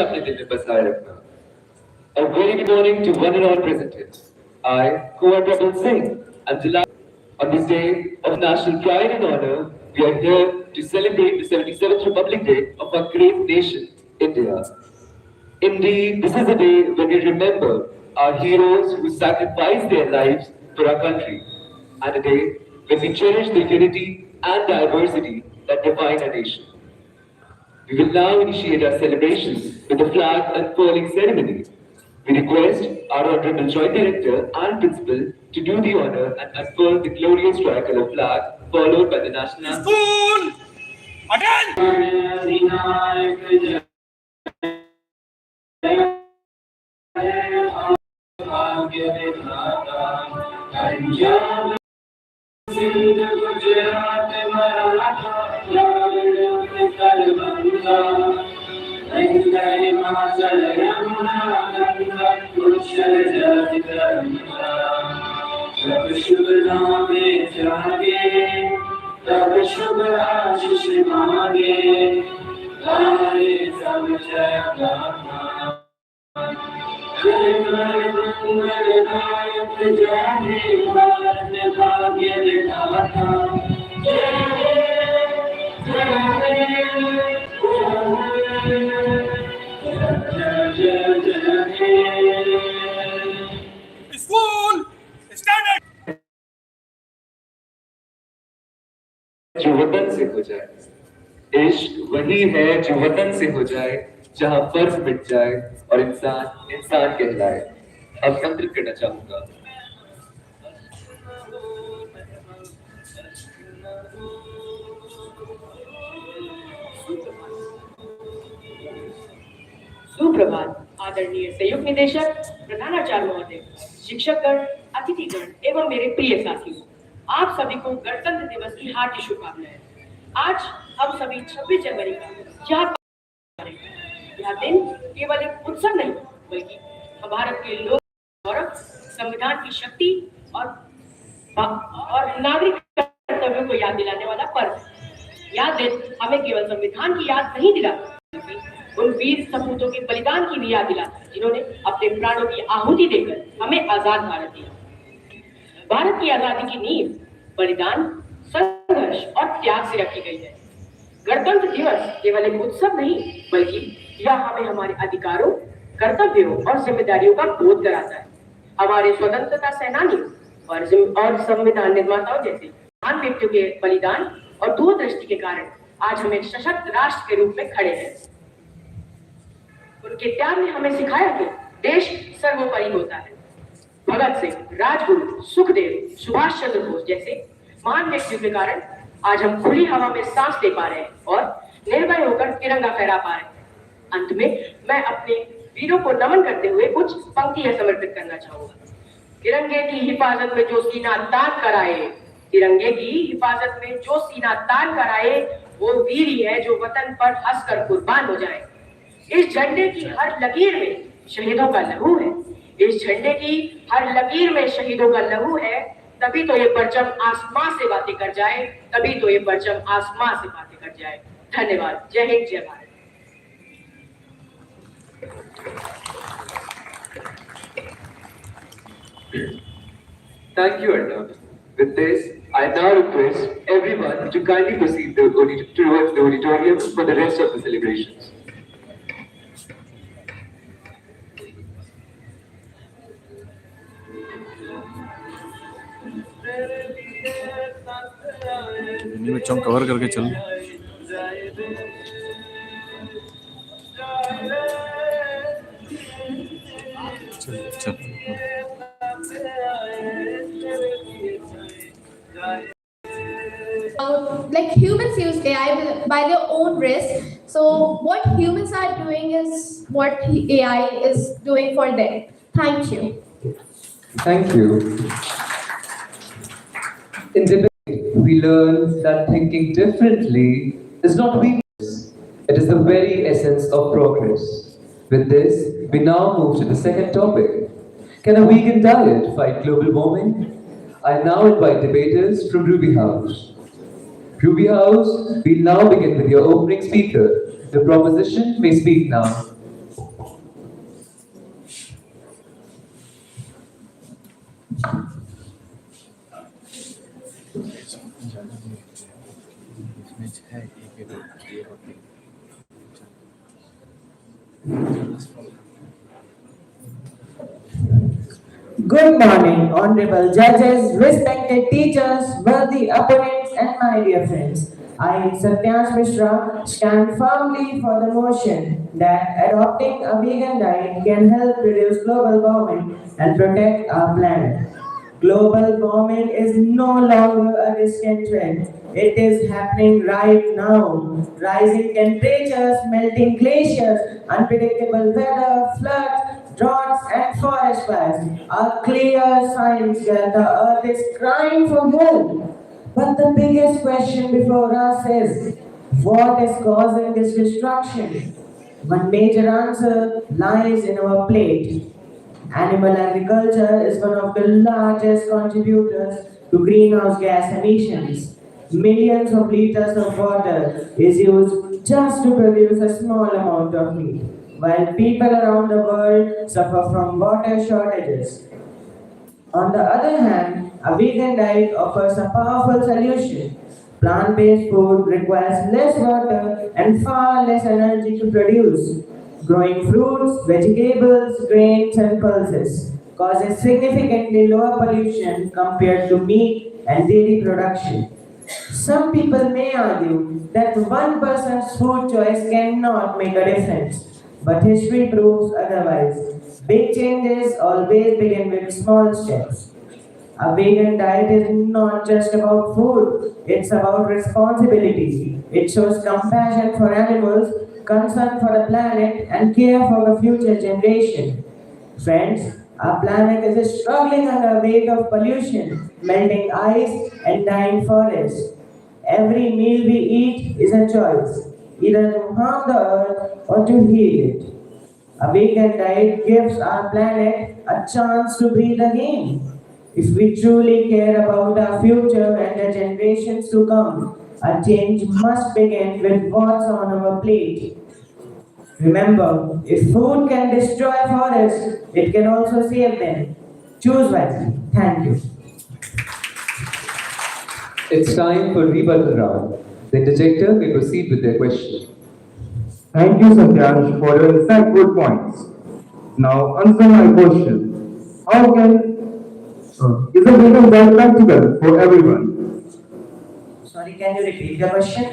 अपने दिल में बसाए रखना। A very good morning to one and all present. I, Kuwar Prabal Singh, am delighted on this day of national pride and honor. We are here to celebrate the 77th Republic Day of our great nation, India. Indeed, this is a day when we remember our heroes who sacrificed their lives for our country, and a day when we cherish the unity and diversity that define our nation. We will now initiate our celebrations with the flag unfurling ceremony. We request our Honorable Joint Director and Principal to do the honor and unfurl the glorious tricolor flag, followed by the national anthem. School! Attend! Sindh Gujarat Maratha Dravida Utkal बंगा गंगा हिमाचल यमुना गंगा उच्छल जगत गंगा जब शुभ नामे जागे तब शुभ आशीष मांगे गाए सब जय गाथा मंगलदायक जय भारत भाग्य विधाता स्कूल स्टैंडर्ड जो वतन से हो जाए, इश्क वही है जो वतन से हो जाए, जहां फर्ज मिट जाए और इंसान इंसान कहलाए। अब आमंत्रित करना चाहूंगा सुप्रभात आदरणीय संयुक्त निदेशक, प्रधानाचार्य महोदय, शिक्षकगण, अतिथिगण एवं मेरे प्रिय साथियों, आप सभी को गणतंत्र दिवस की हार्दिक शुभकामनाएं। आज हम सभी 26 जनवरी का यह दिन केवल एक उत्सव नहीं बल्कि भारत के लोक गौरव, संविधान की शक्ति और नागरिक कर्तव्यों को याद दिलाने वाला पर्व है। यह दिन हमें केवल संविधान की याद नहीं दिलाता बल्कि उन वीर सपूतों के बलिदान की भी याद दिलाता है जिन्होंने अपने प्राणों की आहुति देकर हमें आजाद भारत दिया। भारत की आजादी की नींव बलिदान, संघर्ष और त्याग से रखी गई है। गणतंत्र दिवस केवल एक उत्सव नहीं बल्कि यह हमें हमारे अधिकारों, कर्तव्यों और जिम्मेदारियों का बोध कराता है। हमारे स्वतंत्रता सेनानियों और संविधान निर्माताओं जैसे महान व्यक्तियों के बलिदान और दूरदृष्टि के कारण आज हम एक सशक्त राष्ट्र के रूप में खड़े हैं। उनके त्याग ने हमें सिखाया कि देश सर्वोपरि होता है। भगत सिंह, राजगुरु, सुखदेव, सुभाष चंद्र बोस जैसे महान व्यक्तियों के कारण आज हम खुली हवा में सांस ले पा रहे हैं और निर्भय होकर तिरंगा फहरा पा रहे हैं। अंत में मैं अपने वीरों को नमन करते हुए कुछ पंक्तियां समर्पित करना चाहूंगा। तिरंगे की हिफाजत में जो सीना तान कर आए, तिरंगे की हिफाजत में जो सीना तान कर आए, वो वीर ही है जो वतन पर हंसकर कुर्बान हो जाए। इस झंडे की हर लकीर में शहीदों का लहू है। इस झंडे की हर लकीर में शहीदों का लहू है। तभी तो ये परचम आसमां से बातें कर जाए, तभी तो ये परचम आसमां से बातें कर जाए। धन्यवाद। जय हिंद, जय Bharat. Thank you, Arnav. With this, I now request everyone to kindly proceed towards the auditorium for the rest of the celebrations. बच्चों कवर करके चल। चल। Like humans use AI by their own risk. So what humans are doing is what AI is doing for them. Thank you. Thank you. In debate, we learn that thinking differently is not weakness. It is the very essence of progress. With this, we now move to the second topic. Can a vegan diet fight global warming? I now invite debaters from Ruby House. Ruby House, we'll now begin with your opening speaker. The proposition may speak now. इसमें है एक ये होती है। Good morning, honorable judges, respected teachers, worthy opponents, and my dear friends. I, Satyansh Mishra, stand firmly for the motion that adopting a vegan diet can help reduce global warming and protect our planet. Global warming is no longer a distant trend. It is happening right now. Rising temperatures, melting glaciers, unpredictable weather, floods, droughts, and forest fires are clear signs that the earth is crying for help. But the biggest question before us is, what is causing this destruction? One major answer lies in our plate. Animal agriculture is one of the largest contributors to greenhouse gas emissions. Millions of liters of water is used just to produce a small amount of meat, while people around the world suffer from water shortages. On the other hand, a vegan diet offers a powerful solution. Plant-based food requires less water and far less energy to produce. Growing fruits, vegetables, grains, and pulses causes significantly lower pollution compared to meat and dairy production. Some people may argue that one person's food choice cannot make a difference, but history proves otherwise. Big changes always begin with small steps. A vegan diet is not just about food, it's about responsibility. It shows compassion for animals, concern for the planet, and care for the future generation. Friends, our planet is struggling under weight of pollution, melting ice, and dying forests. Every meal we eat is a choice, either to harm the earth or to heal it. A vegan diet gives our planet a chance to breathe again. If we truly care about our future and the generations to come, a change must begin with what's on our plate. Remember, if food can destroy forests, it can also save them. Choose wisely. Thank you. It's time for rebuttal round. The interjector may proceed with their question. Thank you, Satyansh, for your insightful points. Now, answer my question. How can is a vegan diet practical for everyone? Sorry, can you repeat the question?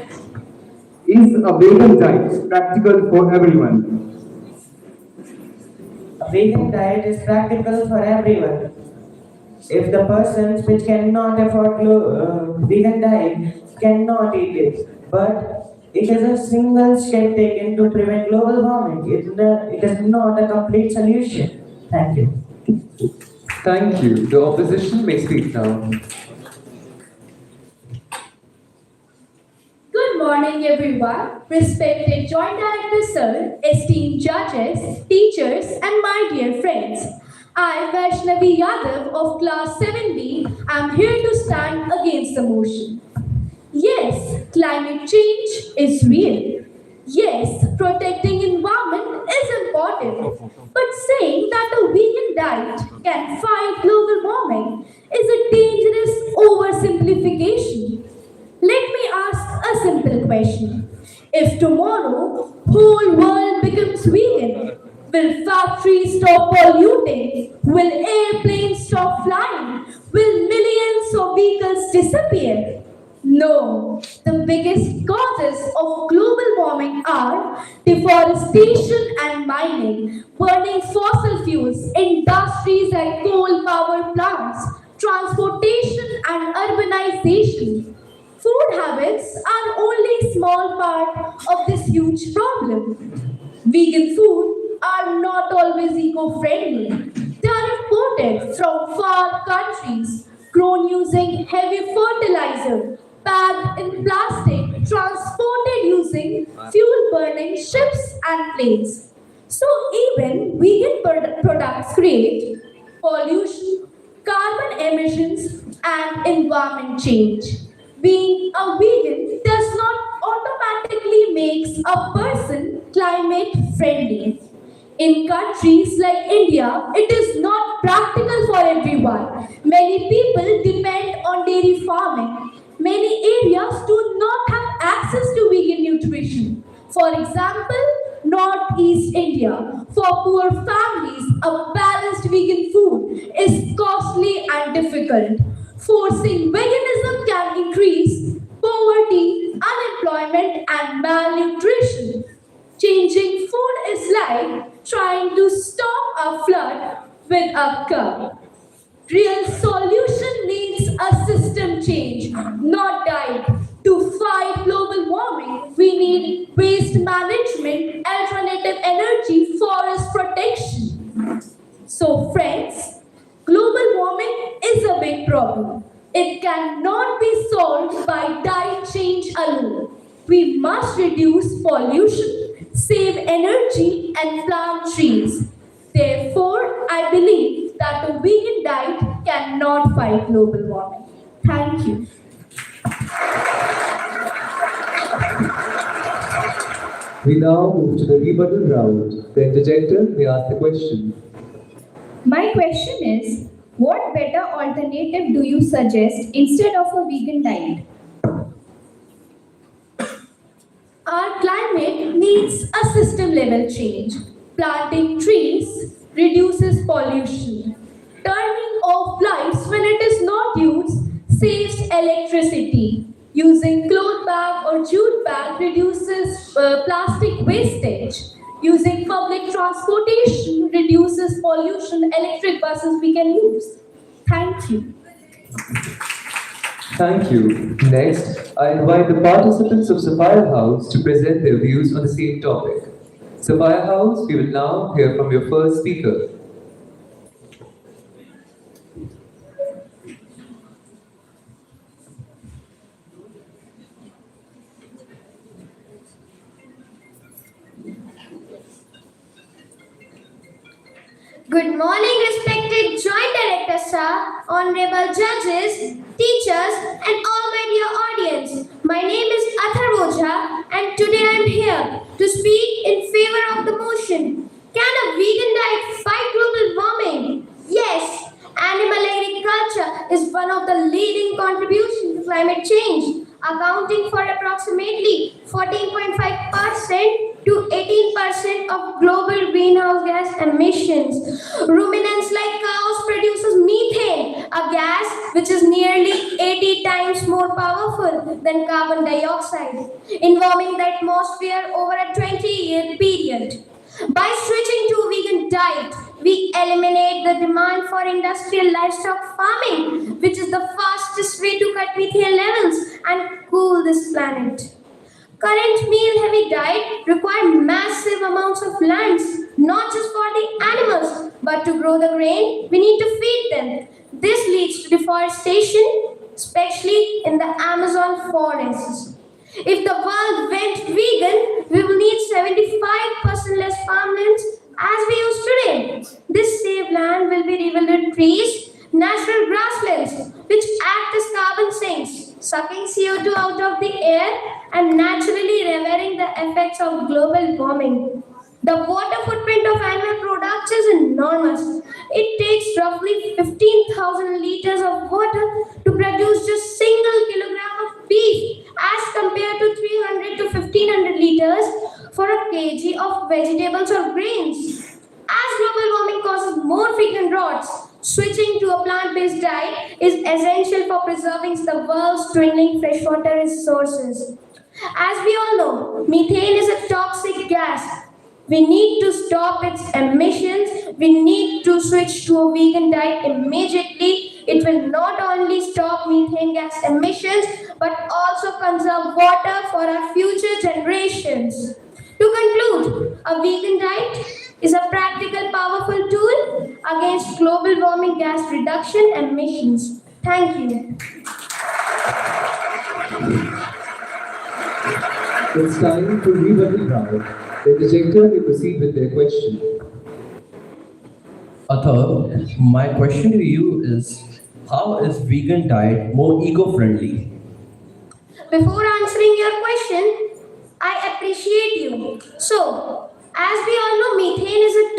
Is a vegan diet practical for everyone? A vegan diet is practical for everyone. If the persons which cannot afford vegan diet cannot eat it, but it is a single step taken to prevent global warming. It is not a complete solution. Thank you. Thank you. The opposition may speak now. Good morning, everyone. Respected Joint Director Sir, esteemed judges, teachers, and my dear friends. I, Vaishnavi Yadav of Class 7B, am here to stand against the motion. Yes, climate change is real. Yes, protecting environment is important. But saying that a vegan diet can fight global warming is a dangerous oversimplification. Let me ask a simple question. If tomorrow whole world becomes vegan, will factories stop polluting? Will airplanes stop flying? Will millions of vehicles disappear? No, the biggest causes of global warming are deforestation and mining, burning fossil fuels, industries like coal power plants, transportation and urbanization. Food habits are only a small part of this huge problem. Vegan food are not always eco-friendly. They are imported from far countries, grown using heavy fertilizer, packed in plastic, transported using fuel-burning ships and planes. So even vegan products create pollution, carbon emissions, and environment change. Being a vegan does not automatically makes a person climate friendly. In countries like India, it is not practical for everyone. Many people depend on dairy farming. Many areas do not have access to vegan nutrition. For example, Northeast India. For poor families, a balanced vegan food is costly and difficult. Forcing veganism can increase poverty, unemployment, and malnutrition. Changing food is like trying to stop a flood with a cup. Real solution needs a system change, not diet. To fight global warming, we need waste management, alternative energy, forest protection. So, friends, global warming is a big problem. It cannot be solved by diet change alone. We must reduce pollution, save energy, and plant trees. Therefore, I believe that a vegan diet cannot fight global warming. Thank you. We now move to the rebuttal round. The interjector may ask the question. My question is, what better alternative do you suggest instead of a vegan diet? Our climate needs a system level change. Planting trees reduces pollution. Turning off lights when it is not used saves electricity. Using cloth bag or jute bag reduces plastic wastage. Using public transportation reduces pollution. Electric buses we can use. Thank you. Thank you. Next, I invite the participants of Sapphire House to present their views on the same topic. Sapphire House, we will now hear from your first speaker. Good morning, respected Joint Director Sir, honorable judges, teachers, and all my dear audience. My name is Athar Ojha, and today I am here to speak in favor of the motion. Can a vegan diet fight global warming? Yes, animal agriculture is one of the leading contributions to climate change, accounting for approximately 14.5% to 18% of global greenhouse gas emissions. Ruminants like cows produces methane, a gas which is nearly 80 times more powerful than carbon dioxide, in warming the atmosphere over a 20-year period. By switching to a vegan diet, we eliminate the demand for industrial livestock farming, which is the fastest way to cut methane levels and cool this planet. Current meal-heavy diet require massive amounts of lands, not just for the animals, but to grow the grain, we need to feed them. This leads to deforestation, especially in the Amazon forests. If the world went vegan, we will need 75% less farmlands as we use today. This saved land will be revealed trees, natural grasslands, which act as carbon sinks, sucking CO2 out of the air and naturally reversing the effects of global warming. The water footprint of animal products is enormous. It takes roughly 15,000 liters of water to produce just single kilogram of beef as compared to 300 to 1500 liters for a kg of vegetables or grains. As global warming causes more frequent droughts, switching to a plant-based diet is essential for preserving the world's dwindling freshwater resources. As we all know, methane is a toxic gas. We need to stop its emissions. We need to switch to a vegan diet immediately. It will not only stop methane gas emissions, but also conserve water for our future generations. To conclude, a vegan diet is a practical, powerful tool against global warming gas reduction emissions. Thank you. It's time for rebuttal round. The interjector may proceed with their question. Athar, my question to you is, how is vegan diet more eco-friendly? Before answering your question, I appreciate you. So, as we all know, methane is a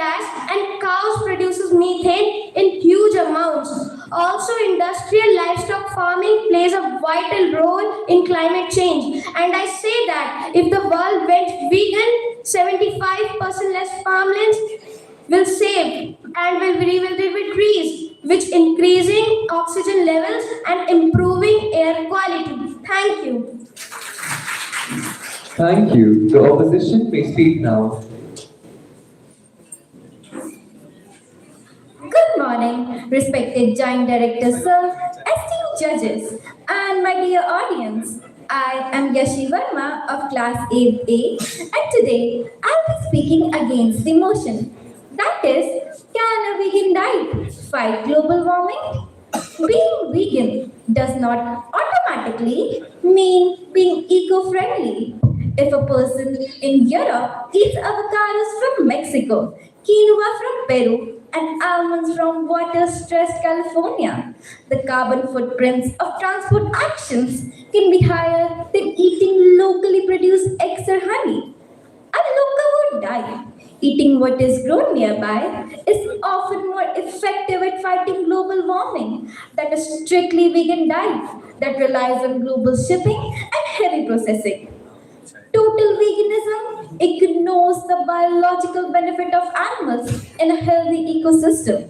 gas, and cows produces methane in huge amounts. Also, industrial livestock farming plays a vital role in climate change. And I say that if the world went vegan, 75% less farmlands will save and will be rebuilt with trees, which increasing oxygen levels and improving air quality. Thank you. Thank you. The opposition may speak now. Good morning, respected Joint Director Sir, esteemed judges, and my dear audience. I am Yashi Verma of Class 8A, and today I'll be speaking against the motion. That is, can a vegan diet fight global warming? Being vegan does not automatically mean being eco-friendly. If a person in Europe eats avocados from Mexico, quinoa from Peru, and almonds from water-stressed California, the carbon footprints of transport actions can be higher than eating locally produced eggs or honey. A locavore diet, eating what is grown nearby, is often more effective at fighting global warming than a strictly vegan diet that relies on global shipping and heavy processing. Total veganism ignores the biological benefit of animals in a healthy ecosystem.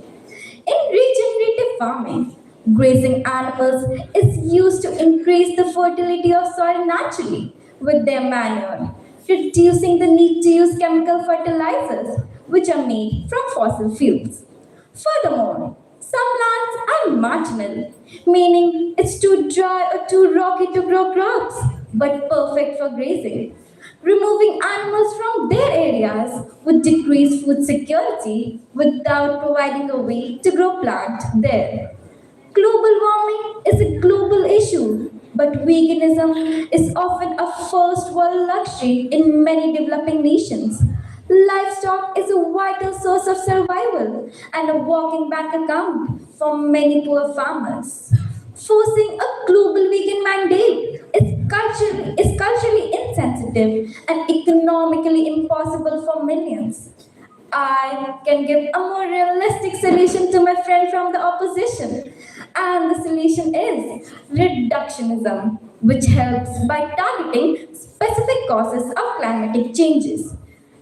In regenerative farming, grazing animals is used to increase the fertility of soil naturally with their manure, reducing the need to use chemical fertilizers which are made from fossil fuels. Furthermore, some lands are marginal, meaning it's too dry or too rocky to grow crops, but perfect for grazing. Removing animals from their areas would decrease food security without providing a way to grow plants there. Global warming is a global issue, but veganism is often a first world luxury in many developing nations. Livestock is a vital source of survival and a walking bank account for many poor farmers. Forcing a global vegan mandate is culturally insensitive and economically impossible for millions. I can give a more realistic solution to my friend from the opposition. And the solution is reductionism, which helps by targeting specific causes of climatic changes.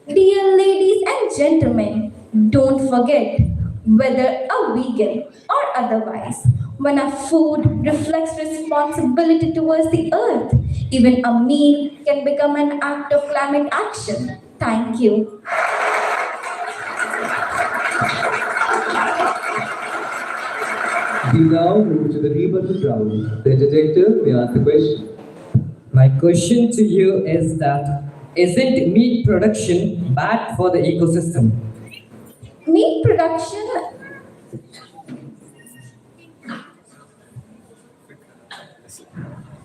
Dear ladies and gentlemen, don't forget, whether a vegan or otherwise, when our food reflects responsibility towards the earth, even a meal can become an act of climate action. Thank you. We now move to the rebuttal round. The interjector may ask the question. My question to you is that isn't meat production bad for the ecosystem? Meat production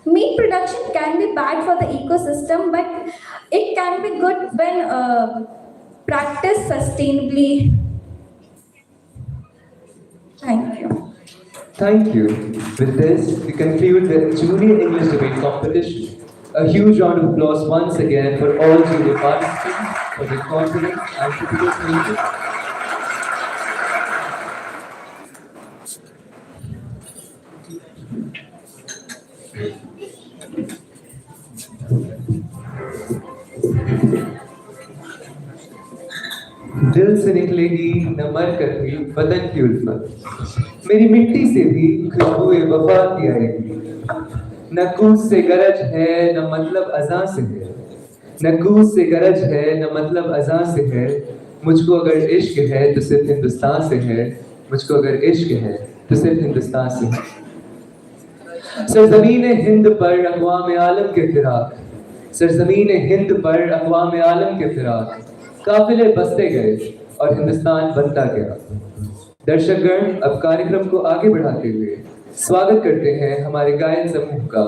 Meat production can be bad for the ecosystem, but it can be good when practiced sustainably. Thank you. Thank you. With this, we conclude the Junior English Debate Competition. A huge round of applause once again for all junior participants for their confidence and critical thinking. दिल से निकलेगी न मर कर भी बदन की उल्फत मेरी मिट्टी से भी खुशबुए वफा की आएगी न कूद से गरज है न मतलब अज़ां से है न कूद से गरज है न मतलब अज़ां से है मुझको अगर इश्क है तो सिर्फ हिंदुस्तान से है मुझको अगर इश्क है तो सिर्फ हिंदुस्तान से है सरज़मीन हिंद पर अक़वाम आलम के फिराक सरज़मीन हिंद पर अक़वाम आलम के फिराक काफिले बसते गए और हिंदुस्तान बनता गया। दर्शकगण अब कार्यक्रम को आगे बढ़ाते हुए स्वागत करते हैं हमारे गायन समूह का।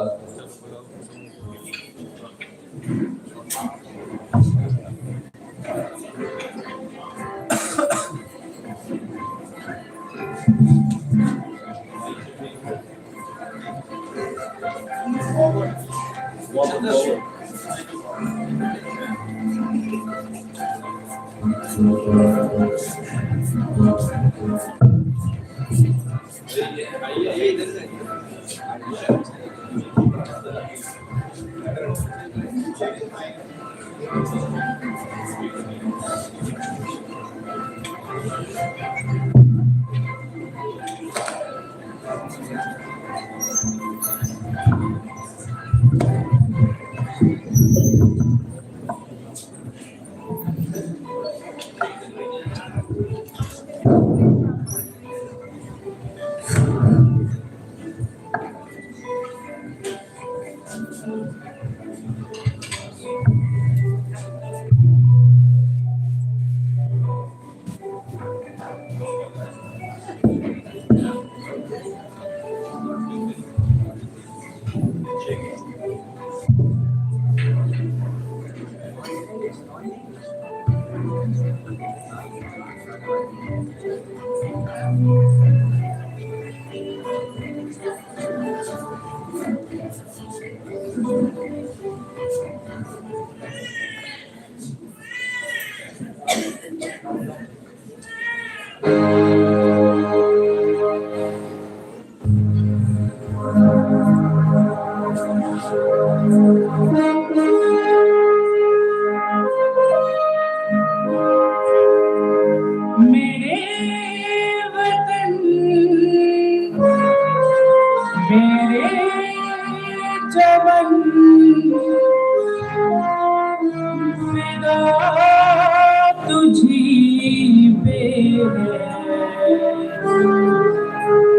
मेरे वतन मेरे चमन फिदा तुझी पे है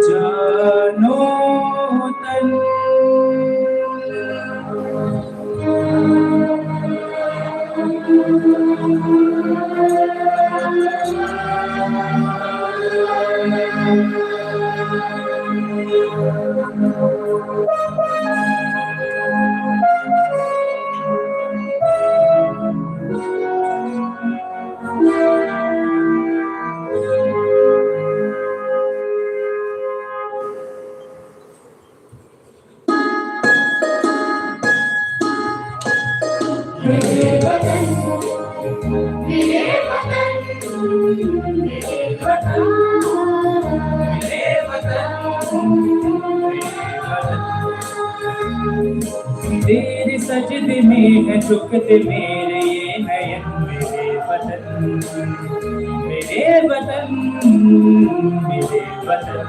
जानो तन तेरे सजदे में है झुकते मेरे ये नयन मेरे वतन मेरे वतन मेरे वतन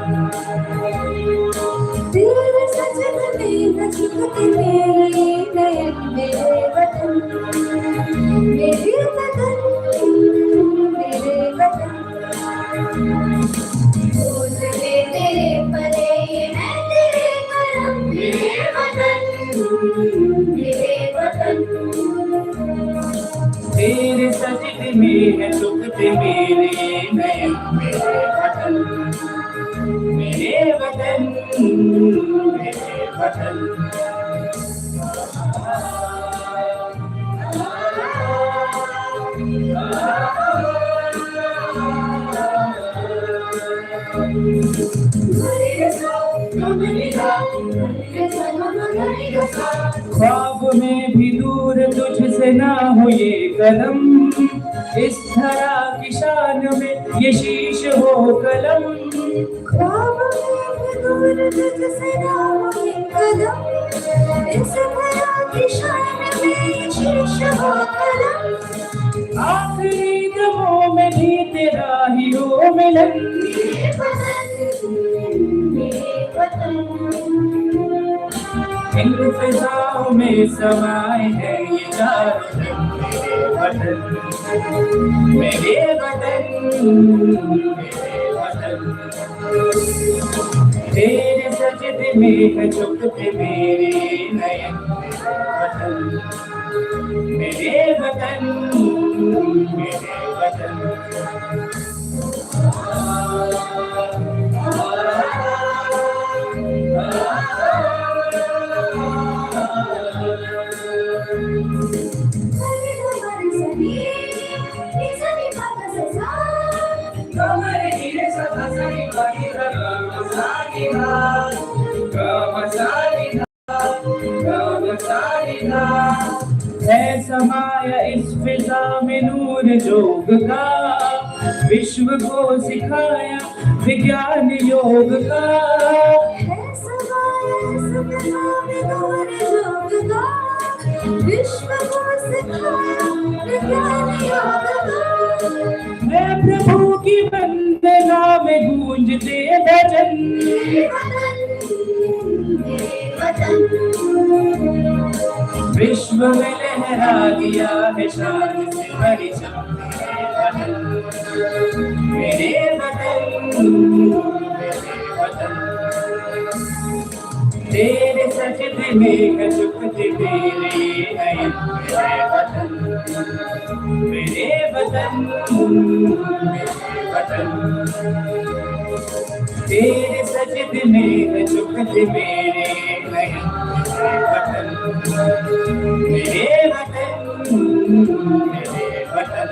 तेरे सजदे में है झुकते मेरे ये नयन मेरे वतन मेरे वतन मेरे वतन भोसले तेरे परे ये है तेरे करम मेरे वतन मेरे वतन तेरे सजदे में है झुकते मेरे ये नयन मेरे वतन मेरे वतन मेरे वतन ख्वाब में भी दूर तुझसे ना हो ये कदम इस धरा की शान में ये शीश हो कलम ख्वाब में भी दूर तुझसे ना हो ये कदम इस धरा की शान में ये शीश हो कलम आखिरी दमों में भी तेरा ही हो मिलन मेरे वतन मेरे वतन इन फिजाओं में समाए हैं ये चारों मेरे वतन मेरे वतन तेरे सजदे में है झुकते मेरे नयन मेरे वतन मेरे वतन है समाया इस फिजा में नूर जोग का विश्व को सिखाया विज्ञान योग का। विश्व को सिखाया विज्ञान योग का। मैं प्रभु की वंदना में गूंजते भजन। विश्व में लहरा दिया है शान से परिचय मेरे वतन, मेरे वतन। तेरे सजदे में है झुकते तेरे नयन मेरे वतन, मेरे वतन, मेरे वतन। तेरे सजदे में है झुकते मेरे नयन मेरे वतन, मेरे वतन, मेरे वतन।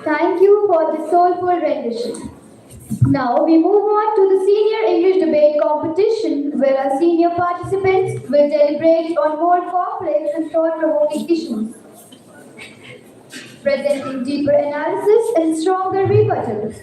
Thank you for the soulful rendition. Now we move on to the senior English debate competition, where our senior participants will deliberate on more complex and thought-provoking issues, presenting deeper analysis and stronger rebuttals.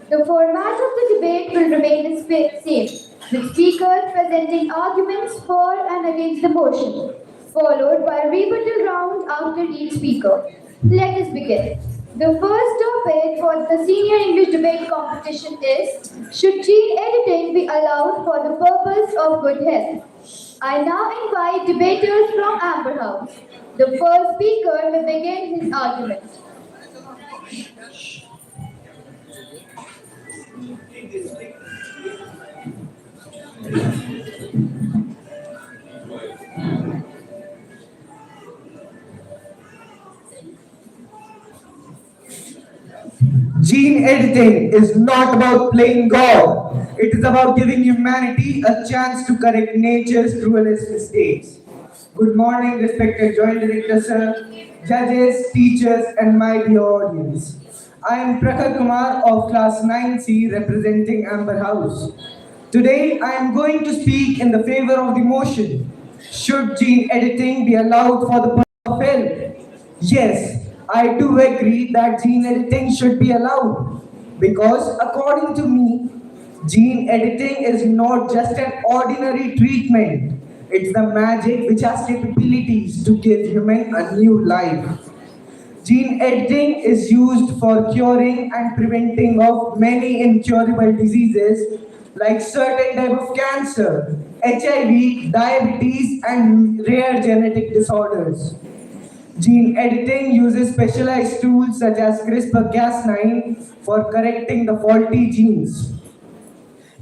The format of the debate will remain the same, with speakers presenting arguments for and against the motion, followed by a rebuttal round after each speaker. Let us begin. The first topic for the senior English debate competition is, should gene editing be allowed for the purpose of good health? I now invite debaters from Amber House. The first speaker will begin his argument. Gene editing is not about playing God. It is about giving humanity a chance to correct nature's cruelest mistakes. Good morning, respected Joint Director Sir, judges, teachers, and my dear audience. I am Prakhar Kumar of Class 9C representing Amber House. Today, I am going to speak in the favor of the motion. Should gene editing be allowed for the purpose of health? Yes, I do agree that gene editing should be allowed, because according to me, gene editing is not just an ordinary treatment. It's the magic which has capabilities to give human a new life. Gene editing is used for curing and preventing of many incurable diseases like certain type of cancer, HIV, diabetes, and rare genetic disorders. Gene editing uses specialized tools such as CRISPR-Cas9 for correcting the faulty genes.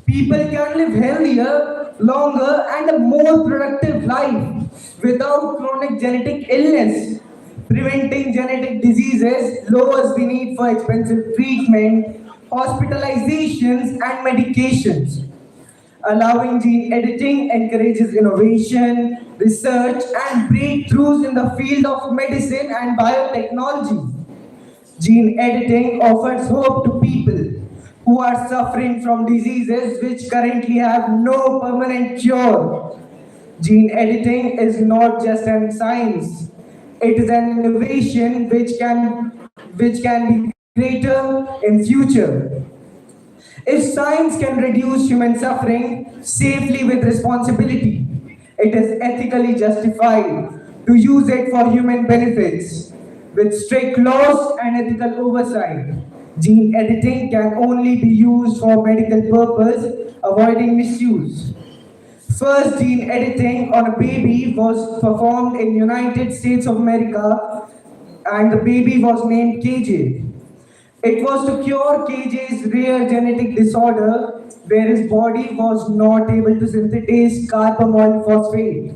People can live healthier, longer, and a more productive life without chronic genetic illness. Preventing genetic diseases lowers the need for expensive treatment, hospitalizations, and medications. Allowing gene editing encourages innovation, research, and breakthroughs in the field of medicine and biotechnology. Gene editing offers hope to people who are suffering from diseases which currently have no permanent cure. Gene editing is not just an science, it is an innovation which can be greater in future. If science can reduce human suffering safely with responsibility, it is ethically justified to use it for human benefits. With strict laws and ethical oversight, gene editing can only be used for medical purpose, avoiding misuse. First gene editing on a baby was performed in United States of America, and the baby was named KJ. It was to cure KJ's rare genetic disorder where his body was not able to synthesize carbamyl phosphate.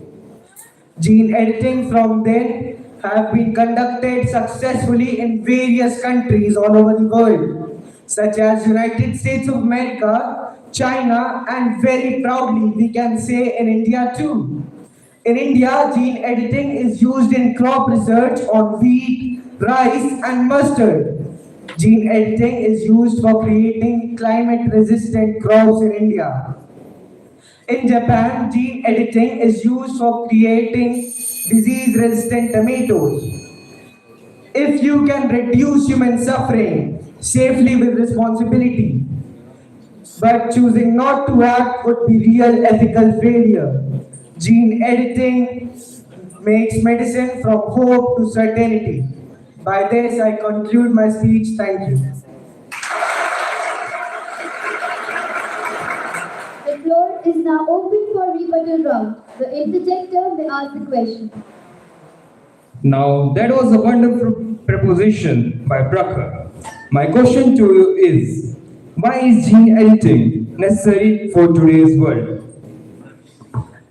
Gene editing from then have been conducted successfully in various countries all over the world, such as United States of America, China, and very proudly we can say in India too. In India, gene editing is used in crop research on wheat, rice, and mustard. Gene editing is used for creating climate resistant crops in India. In Japan, gene editing is used for creating disease resistant tomatoes. If you can reduce human suffering safely with responsibility, but choosing not to act would be real ethical failure. Gene editing makes medicine from hope to certainty. By this, I conclude my speech. Thank you. The floor is now open for rebuttal round. The interjector may ask the question. Now, that was a wonderful proposition by Brucker. My question to you is, why is gene editing necessary for today's world?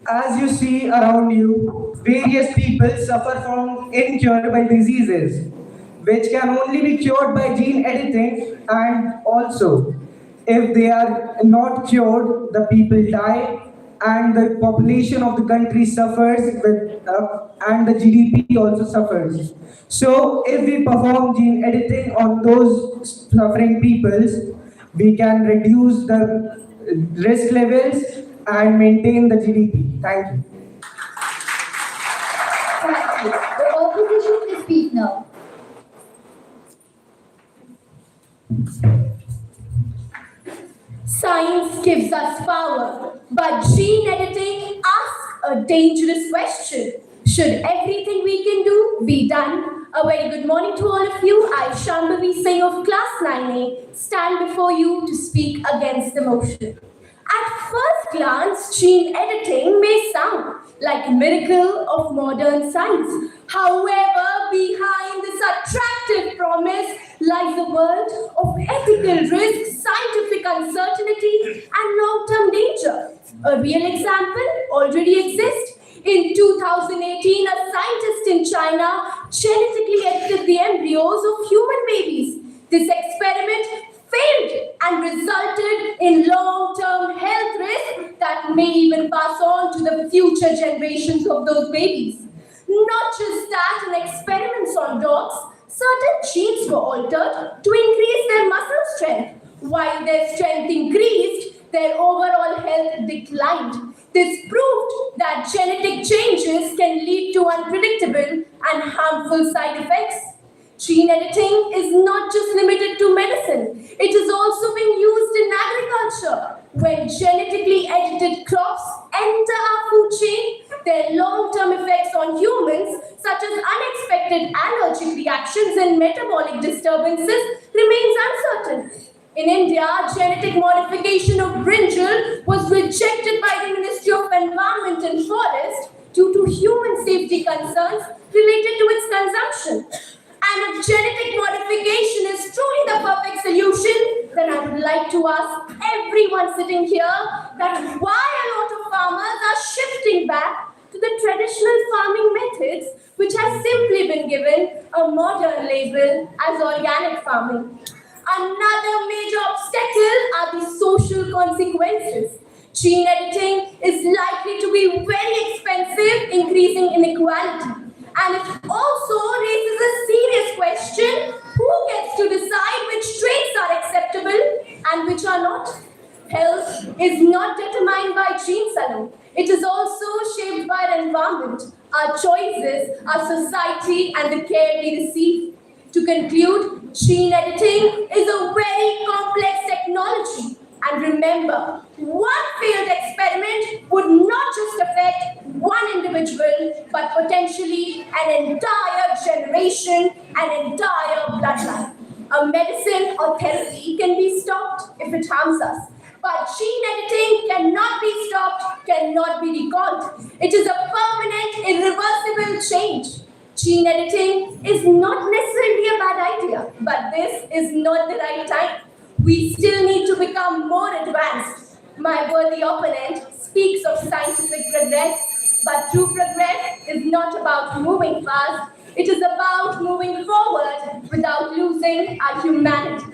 As you see around you, various people suffer from incurable diseases, which can only be cured by gene editing, and also, if they are not cured, the people die and the population of the country suffers and the GDP also suffers. So if we perform gene editing on those suffering peoples, we can reduce the risk levels and maintain the GDP. Thank you. Thank you. The opposition to speak now. Science gives us power, but gene editing asks a dangerous question. Should everything we can do be done? A very good morning to all of you. I, Shambhavi Singh of Class 9A, stand before you to speak against the motion. At first glance, gene editing may sound like a miracle of modern science. However, behind this attractive promise lies a world of ethical risk, scientific uncertainty, and long-term danger. A real example already exists. In 2018, a scientist in China genetically edited the embryos of human babies. This experiment failed and resulted in long-term health risks that may even pass on to the future generations of those babies. Not just that, in experiments on dogs, certain genes were altered to increase their muscle strength. While their strength increased, their overall health declined. This proved that genetic changes can lead to unpredictable and harmful side effects. Gene editing is not just limited to medicine. It is also being used in agriculture. When genetically edited crops enter our food chain, their long-term effects on humans, such as unexpected allergic reactions and metabolic disturbances, remains uncertain. In India, genetic modification of brinjal was rejected by the Ministry of Environment and Forest due to human safety concerns related to its consumption. And if genetic modification is truly the perfect solution, then I would like to ask everyone sitting here that why a lot of farmers are shifting back to the traditional farming methods, which has simply been given a modern label as organic farming. Another major obstacle are the social consequences. Gene editing is likely to be very expensive, increasing inequality. And it also raises a serious question: who gets to decide which traits are acceptable and which are not? Health is not determined by genes alone. It is also shaped by our environment, our choices, our society, and the care we receive. To conclude, gene editing is a very complex technology. And remember, one failed experiment would not just affect one individual, but potentially an entire generation, an entire bloodline. A medicine or therapy can be stopped if it harms us, but gene editing cannot be stopped, cannot be recalled. It is a permanent, irreversible change. Gene editing is not necessarily a bad idea, but this is not the right time. We still need to become more advanced. My worthy opponent speaks of scientific progress, but true progress is not about moving fast. It is about moving forward without losing our humanity.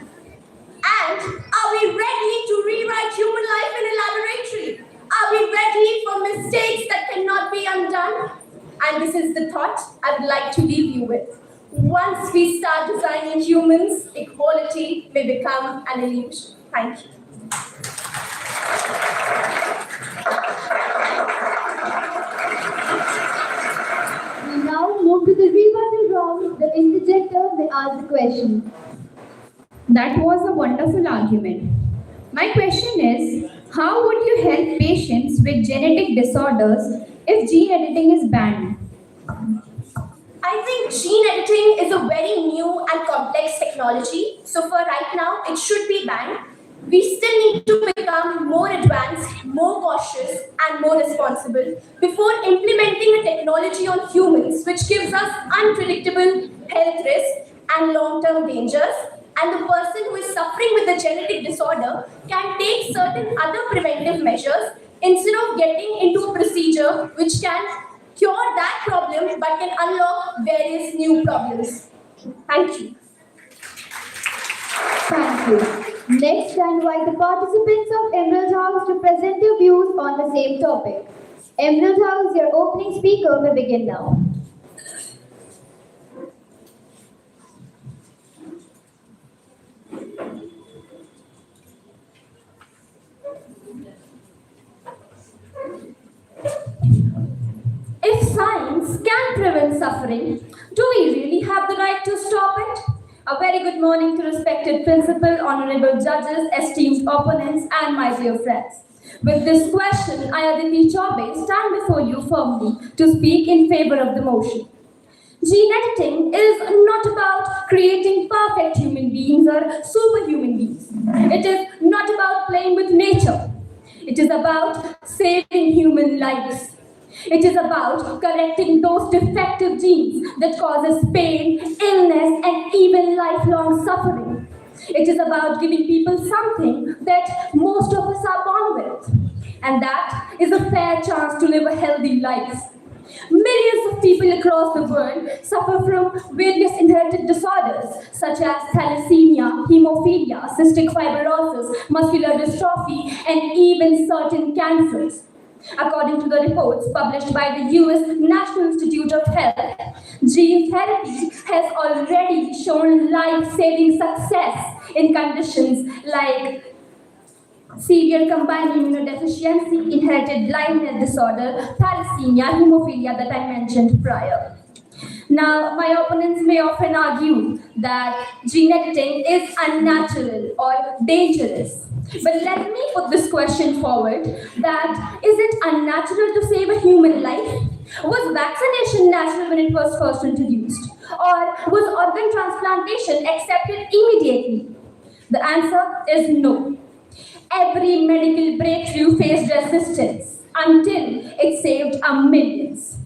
And are we ready to rewrite human life in a laboratory? Are we ready for mistakes that cannot be undone? And this is the thought I would like to leave you with. Once we start designing humans, equality may become an illusion. Thank you. We now move to the rebuttal round. The interjector may ask the question. That was a wonderful argument. My question is, how would you help patients with genetic disorders if gene editing is banned? I think gene editing is a very new and complex technology. So for right now, it should be banned. We still need to become more advanced, more cautious, and more responsible before implementing a technology on humans which gives us unpredictable health risks and long-term dangers. And the person who is suffering with the genetic disorder can take certain other preventive measures instead of getting into a procedure which can cure that problem but can unlock various new problems. Thank you. Thank you. Next, I invite the participants of Emerald House to present their views on the same topic. Emerald House, your opening speaker may begin now. If science can prevent suffering, do we really have the right to stop it? A very good morning to respected principal, honorable judges, esteemed opponents, and my dear friends. With this question, I, Aditi Chaube, stand before you firmly to speak in favor of the motion. Gene editing is not about creating perfect human beings or superhuman beings. It is not about playing with nature. It is about saving human lives. It is about correcting those defective genes that causes pain, illness, and even lifelong suffering. It is about giving people something that most of us are born with, and that is a fair chance to live a healthy life. Millions of people across the world suffer from various inherited disorders such as thalassemia, hemophilia, cystic fibrosis, muscular dystrophy, and even certain cancers. According to the reports published by the US National Institute of Health, gene therapy has already shown life-saving success in conditions like severe combined immunodeficiency, inherited blindness disorder, thalassemia, hemophilia that I mentioned prior. Now, my opponents may often argue that gene editing is unnatural or dangerous. But let me put this question forward, that is it unnatural to save a human life? Was vaccination natural when it was first introduced? Or was organ transplantation accepted immediately? The answer is no. Every medical breakthrough faced resistance until it saved millions.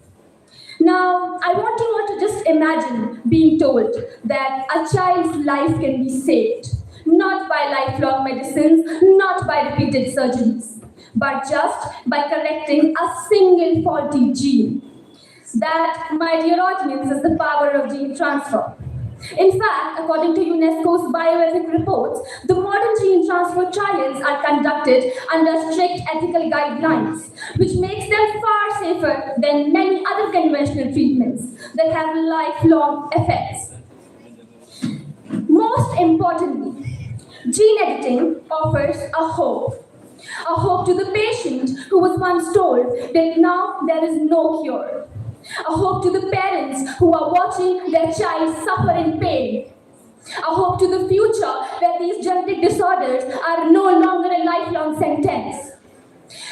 Now, I want you all to just imagine being told that a child's life can be saved, not by lifelong medicines, not by repeated surgeries, but just by correcting a single faulty gene. That, my dear audience, is the power of gene transfer. In fact, according to UNESCO's bioethic reports, the modern gene transfer trials are conducted under strict ethical guidelines, which makes them far safer than many other conventional treatments that have lifelong effects. Most importantly, gene editing offers a hope to the patient who was once told that now there is no cure. A hope to the parents who are watching their child suffer in pain. A hope to the future where these genetic disorders are no longer a lifelong sentence.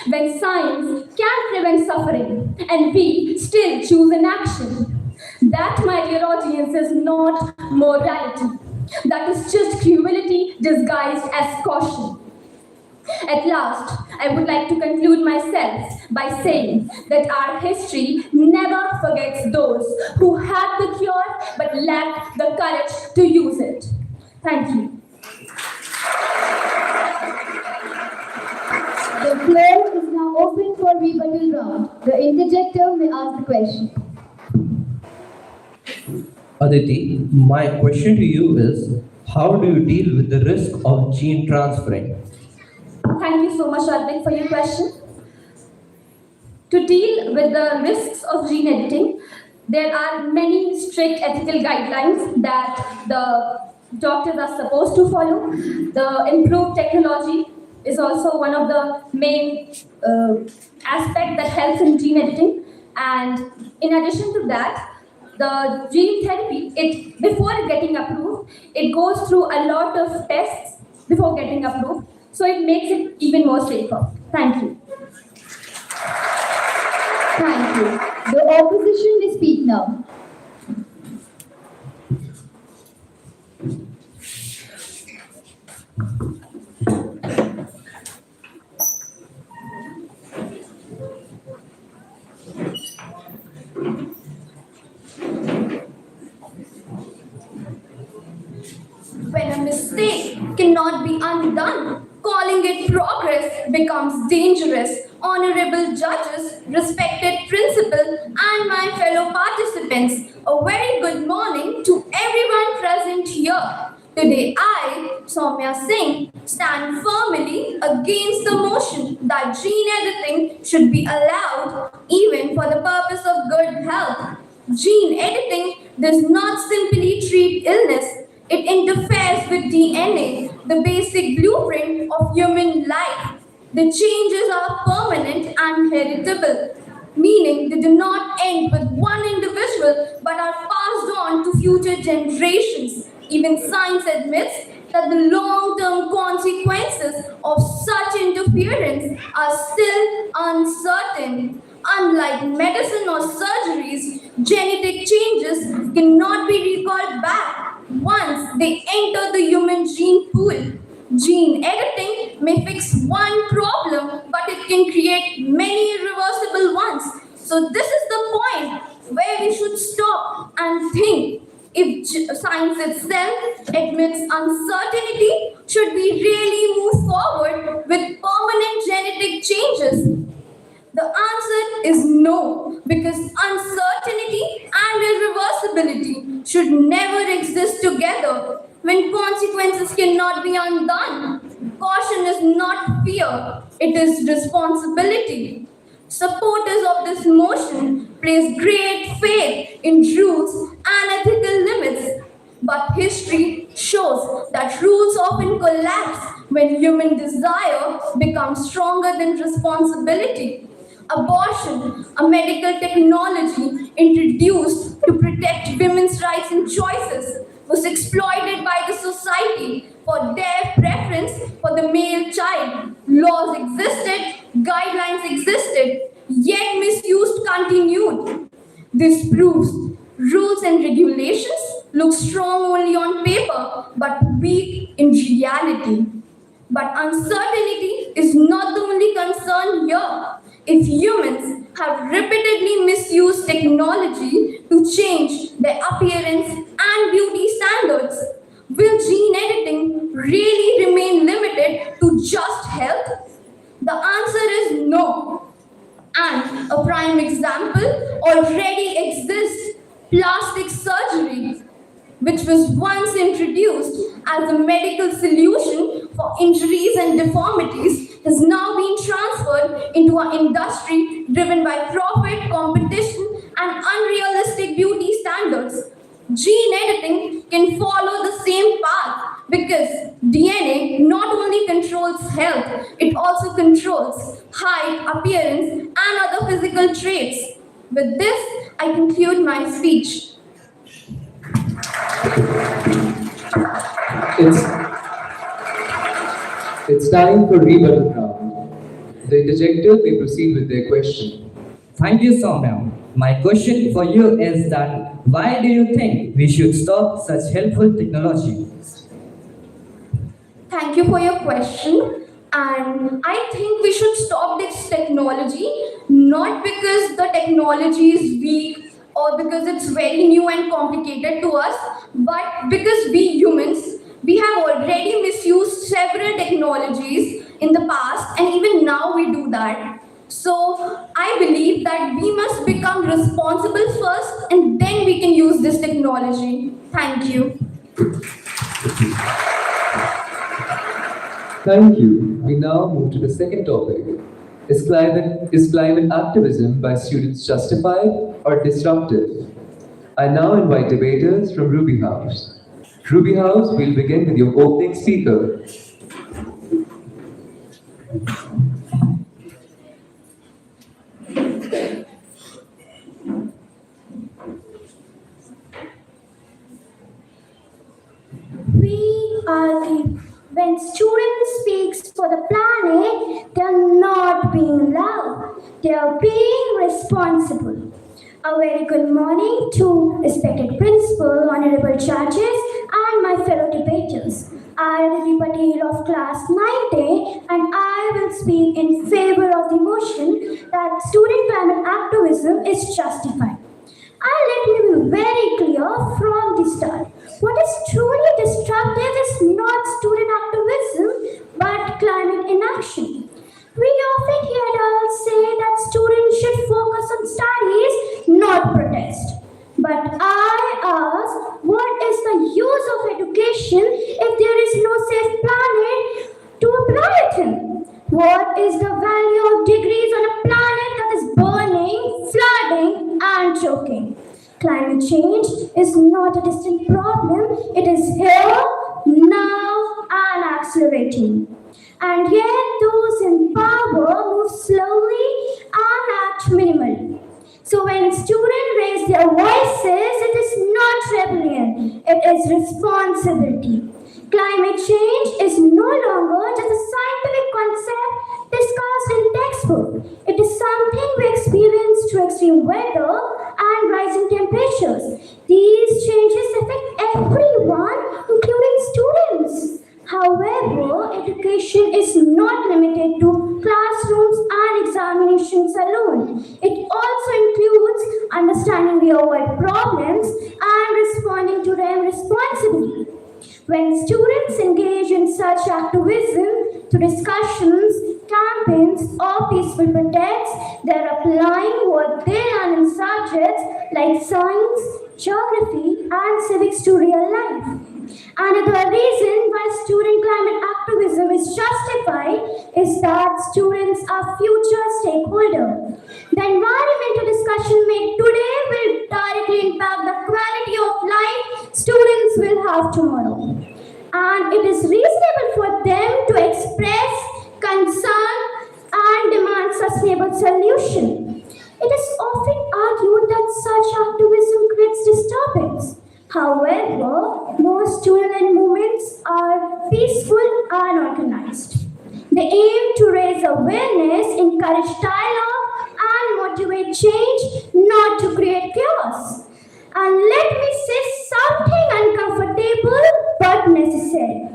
When science can prevent suffering and we still choose inaction, that, my dear audience, is not morality. That is just cruelty disguised as caution. At last, I would like to conclude myself by saying that our history never forgets those who had the cure but lacked the courage to use it. Thank you. The floor is now open for rebuttal round. The interjector may ask the question. Aditi, my question to you is, how do you deal with the risk of gene transferring? Thank you so much, Arvind, for your question. To deal with the risks of gene editing, there are many strict ethical guidelines that the doctors are supposed to follow. The improved technology is also one of the main aspects that helps in gene editing. And in addition to that, the gene therapy, it before getting approved, it goes through a lot of tests before getting approved. So it makes it even more safer. Thank you. Thank you. The opposition may speak now. When a mistake cannot be undone, calling it progress becomes dangerous. Honorable judges, respected principal, and my fellow participants, a very good morning to everyone present here. Today I, Soumya Singh, stand firmly against the motion that gene editing should be allowed even for the purpose of good health. Gene editing does not simply treat illness, it interferes with DNA, the basic blueprint of human life. The changes are permanent and heritable, meaning they do not end with one individual but are passed on to future generations. Even science admits that the long-term consequences of such interference are still uncertain. Unlike medicine or surgeries, genetic changes cannot be recalled back once they enter the human gene pool. Gene editing may fix one problem, but it can create many irreversible ones. So this is the point where we should stop and think. If science itself admits uncertainty, should we really move forward with permanent genetic changes? The answer is no, because uncertainty and irreversibility should never exist together. When consequences cannot be undone, caution is not fear, it is responsibility. Supporters of this motion place great faith in rules and ethical limits, but history shows that rules often collapse when human desire becomes stronger than responsibility. Abortion, a medical technology introduced to protect women's rights and choices, was exploited by the society for their preference for the male child. Laws existed, guidelines existed, yet misuse continued. This proves rules and regulations look strong only on paper but weak in reality. But uncertainty is not the only concern here. If humans have repeatedly misused technology to change their appearance and beauty standards, will gene editing really remain limited to just health? The answer is no. And a prime example already exists: plastic surgery, which was once introduced as a medical solution for injuries and deformities, has now been transferred into an industry driven by profit, competition, and unrealistic beauty standards. Gene editing can follow the same path because DNA not only controls health, it also controls height, appearance, and other physical traits. With this, I conclude my speech. It's time for rebuttal round. The interjector may proceed with their question. Thank you, Soumya. My question for you is that why do you think we should stop such helpful technology? Thank you for your question. And I think we should stop this technology not because the technology is weak or because it's very new and complicated to us, but because we humans, we have already misused several technologies in the past, and even now we do that. So I believe that we must become responsible first and then we can use this technology. Thank you. Thank you. We now move to the second topic. Is climate activism by students justified or disruptive? I now invite debaters from Ruby House. Ruby House, we'll begin with your opening speaker. We argue when students speaks for the planet, they are not being loud. They are being responsible. A very good morning to respected principal, honorable judges, and my fellow debaters. I am the Patel of class 9A, and I will speak in favor of the motion that student climate activism is justified. And let me be very clear from the start. What is truly destructive is not student activism, but climate inaction. We often hear adults say that students should focus on studies, not protest. But I ask, what is the use of education if there is no safe planet to apply it in? What is the value of degrees on a planet that is burning, flooding, and choking? Climate change is not a distant problem, it is here, now, and accelerating. And yet, those in power move slowly and act minimally. So, when students raise their voices, it is not rebellion, it is responsibility. Climate change is no longer just a scientific concept discussed in textbook. It is something we experience through extreme weather and rising temperatures. These changes affect everyone, including students. However, education is not limited to classrooms and examinations alone. It also includes understanding real world problems and responding to them responsibly. When students engage in such activism through discussions, campaigns, or peaceful protests, they are applying what they learn in subjects like science, geography, and civics to real life. Another reason why student climate activism is justified is that students are future stakeholders. The environmental discussion made today will directly impact the quality of life students will have tomorrow. And it is reasonable for them to express concern and demand sustainable solution. It is often argued that such activism creates disturbance. However, most student movements are peaceful and organized. They aim to raise awareness, encourage dialogue, and motivate change, not to create chaos. And let me say something uncomfortable but necessary.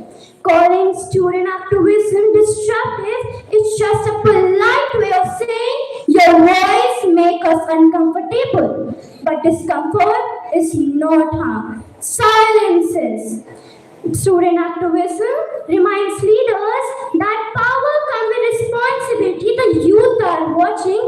Calling student activism destructive is just a polite way of saying your voice makes us uncomfortable. But discomfort is not harm. Silence is. Student activism reminds leaders that power comes with responsibility. The youth are watching.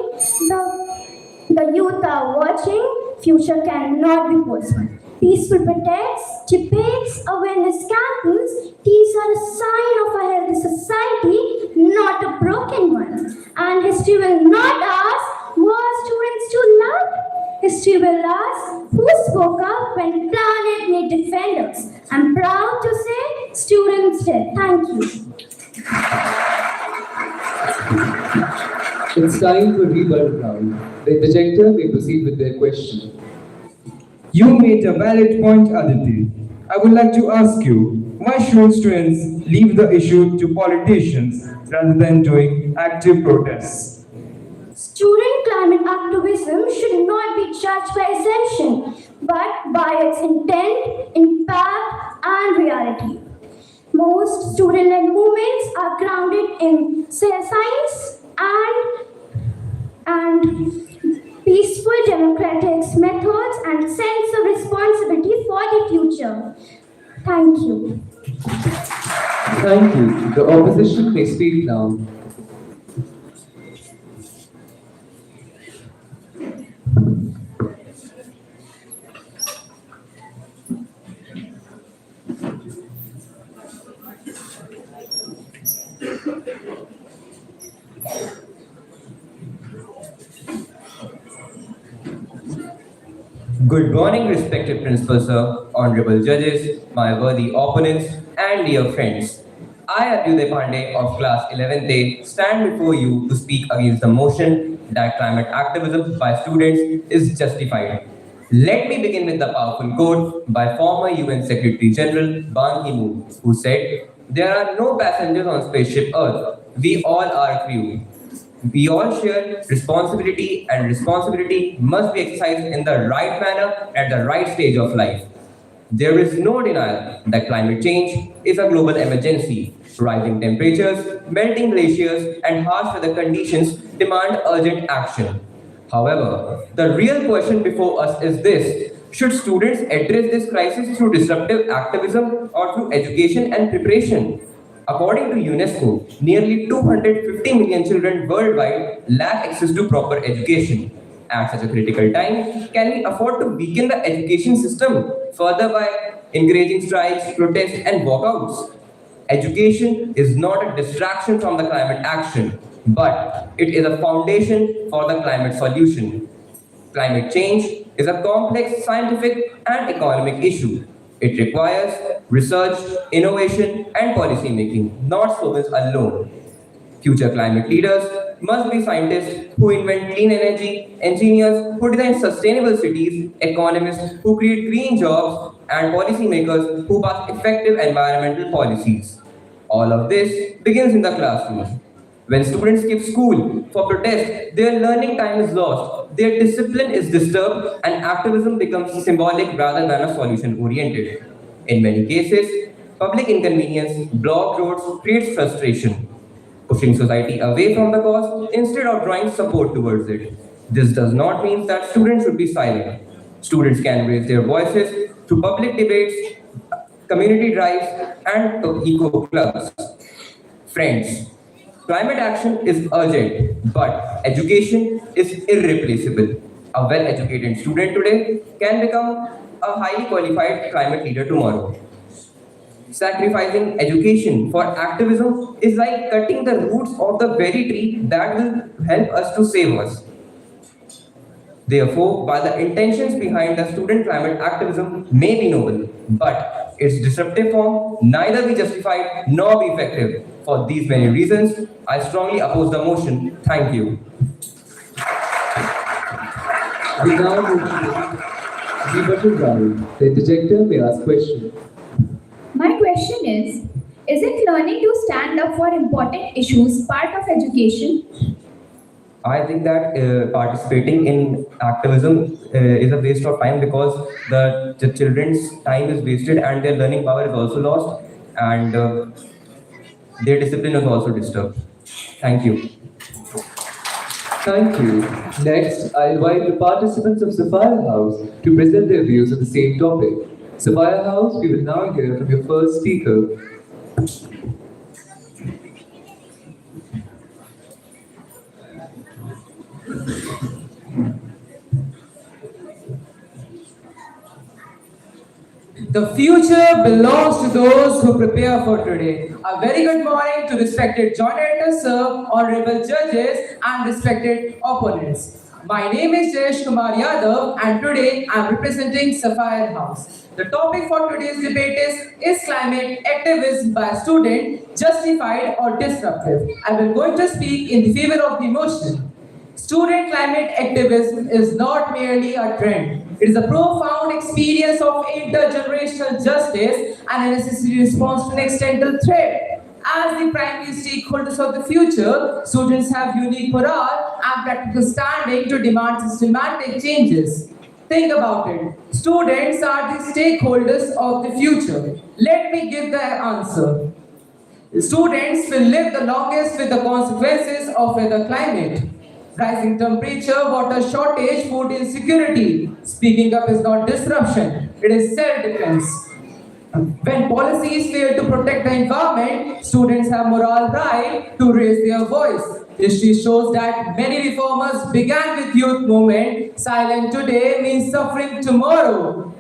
The youth are watching. Future cannot be postponed. Peaceful protests, debates, awareness campaigns, these are a sign of a healthy society, not a broken one. And history will not ask, were students too loud? History will ask, who spoke up when planet need defenders? I'm proud to say, students did. Thank you. It's time for rebuttal round. The projector may proceed with their question. You made a valid point, Aditi. I would like to ask you, why should students leave the issue to politicians rather than doing active protests? Student climate activism should not be judged by assumption, but by its intent, impact, and reality. Most student-led movements are grounded in science and peaceful democratic methods and sense of responsibility for the future. Thank you. Thank you. The opposition may speak now. Good morning, respected principal sir, honorable judges, my worthy opponents, and dear friends. I, Abhyuday Pandey of class 11th A, stand before you to speak against the motion that climate activism by students is justified. Let me begin with the powerful quote by former UN Secretary General Ban Ki-moon, who said, "There are no passengers on spaceship Earth. We all are crew." We all share responsibility, and responsibility must be exercised in the right manner at the right stage of life. There is no denial that climate change is a global emergency. Rising temperatures, melting glaciers, and harsh weather conditions demand urgent action. However, the real question before us is this: should students address this crisis through disruptive activism or through education and preparation? According to UNESCO, nearly 250 million children worldwide lack access to proper education. At such a critical time, can we afford to weaken the education system further by encouraging strikes, protests, and walkouts? Education is not a distraction from the climate action, but it is a foundation for the climate solution. Climate change is a complex scientific and economic issue. It requires research, innovation, and policy making, not slogans alone. Future climate leaders must be scientists who invent clean energy, engineers who design sustainable cities, economists who create green jobs, and policymakers who pass effective environmental policies. All of this begins in the classroom. When students skip school for protest, their learning time is lost, their discipline is disturbed, and activism becomes symbolic rather than a solution oriented. In many cases, public inconvenience, blocked roads creates frustration, pushing society away from the cause instead of drawing support towards it. This does not mean that students should be silent. Students can raise their voices through public debates, community drives, and eco clubs. Friends, climate action is urgent, but education is irreplaceable. A well educated student today can become a highly qualified climate leader tomorrow. Sacrificing education for activism is like cutting the roots of the very tree that will help us to save us. Therefore, while the intentions behind the student climate activism may be noble, but its disruptive form neither be justified nor be effective. For these many reasons, I strongly oppose the motion. Thank you. We now move to Deepatul Rahul. The interjector may ask question. My question is it learning to stand up for important issues part of education? I think that participating in activism is a waste of time because the children's time is wasted and their learning power is also lost and their discipline is also disturbed. Thank you. Thank you. Next, I invite the participants of Sapphire House to present their views on the same topic. Sapphire House, we will now hear from your first speaker. The future belongs to those who prepare for today. A very good morning to respected joint director sir, honorable judges, and respected opponents. My name is Jayesh Kumar Yadav, and today I am representing Sapphire House. The topic for today's debate is climate activism by student justified or disruptive? I will going to speak in the favor of the motion. Student climate activism is not merely a trend. It is a profound experience of intergenerational justice and a necessary response to an external threat. As the primary stakeholders of the future, students have unique morale and practical standing to demand systematic changes. Think about it. Students are the stakeholders of the future. Let me give the answer. Students will live the longest with the consequences of weather climate. Rising temperature, water shortage, food insecurity. Speaking up is not disruption, it is self-defense. When policies fail to protect the environment, students have moral right to raise their voice. History shows that many reformers began with youth movement. Silent today means suffering tomorrow.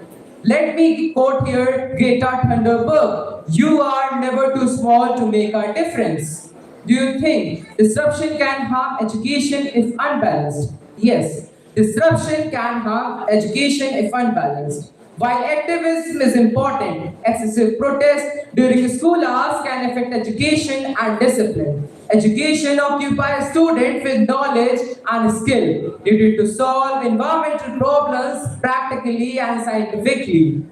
Let me quote here Greta Thunberg. You are never too small to make a difference. Do you think disruption can harm education if unbalanced? Yes. Disruption can harm education if unbalanced. While activism is important, excessive protest during school hours can affect education and discipline. Education occupies students with knowledge and skill needed to solve environmental problems practically and scientifically.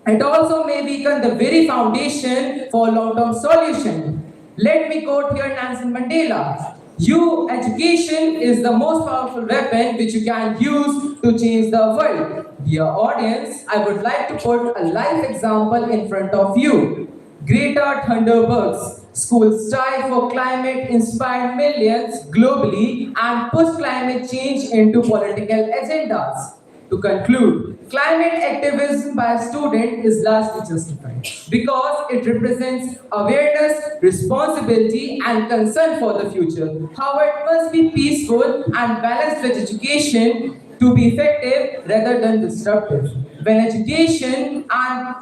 It also may become the very foundation for long-term solution. Let me quote here Nelson Mandela. You, education is the most powerful weapon which you can use to change the world. Dear audience, I would like to put a live example in front of you. Greta Thunberg's school strive for climate inspired millions globally and push climate change into political agendas. To conclude, climate activism by a student is largely justified because it represents awareness, responsibility, and concern for the future. However, it must be peaceful and balanced with education to be effective rather than disruptive. When education and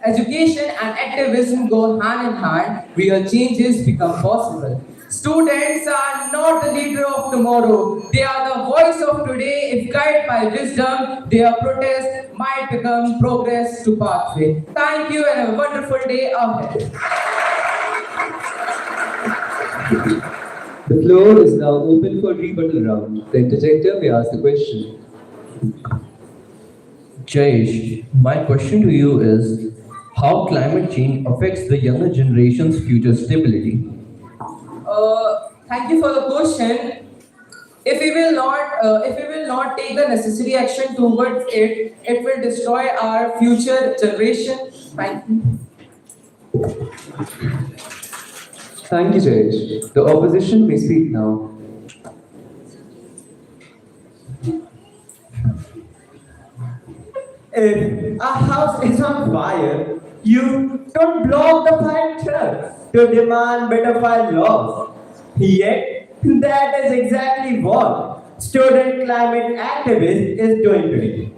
activism go hand in hand, real changes become possible. Students are not the leader of tomorrow. They are the voice of today. If guided by wisdom, their protest might become progress to pathway. Thank you and have a wonderful day ahead. The floor is now open for rebuttal round. The interjector may ask the question. Jayesh, my question to you is how climate change affects the younger generation's future stability? Thank you for the question. If we will not take the necessary action towards it, it will destroy our future generation. Thank you. Thank you, Jayesh. The opposition may speak now. If a house is on fire, you don't block the fire truck to demand better fire laws. Yet, that is exactly what student climate activist is doing today.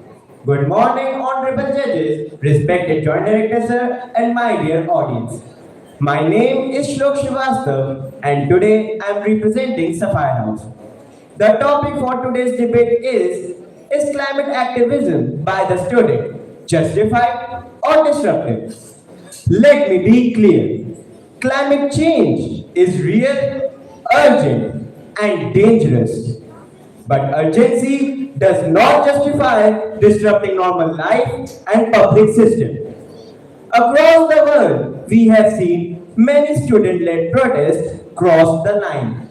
Good morning, honorable judges, respected joint director sir, and my dear audience. My name is Shlok Srivastav, and today I am representing Sapphire House. The topic for today's debate is climate activism by the student justified or disruptive? Let me be clear. Climate change is real, urgent, and dangerous. But urgency does not justify disrupting normal life and public system. Across the world, we have seen many student-led protests cross the line.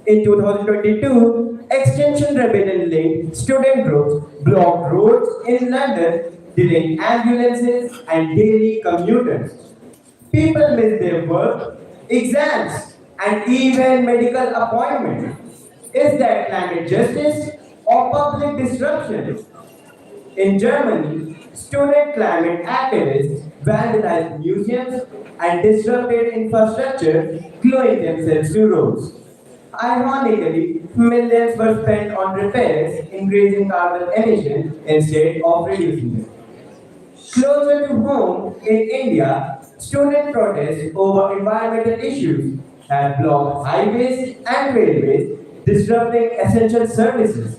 In 2022, Extinction Rebellion-linked student groups blocked roads in London, delaying ambulances and daily commuters. People miss their work, exams, and even medical appointments. Is that climate justice or public disruption? In Germany, student climate activists vandalized museums and disrupted infrastructure, gluing themselves to roads. Ironically, millions were spent on repairs, increasing carbon emissions instead of reducing them. Closer to home, in India, student protests over environmental issues have blocked highways and railways, disrupting essential services.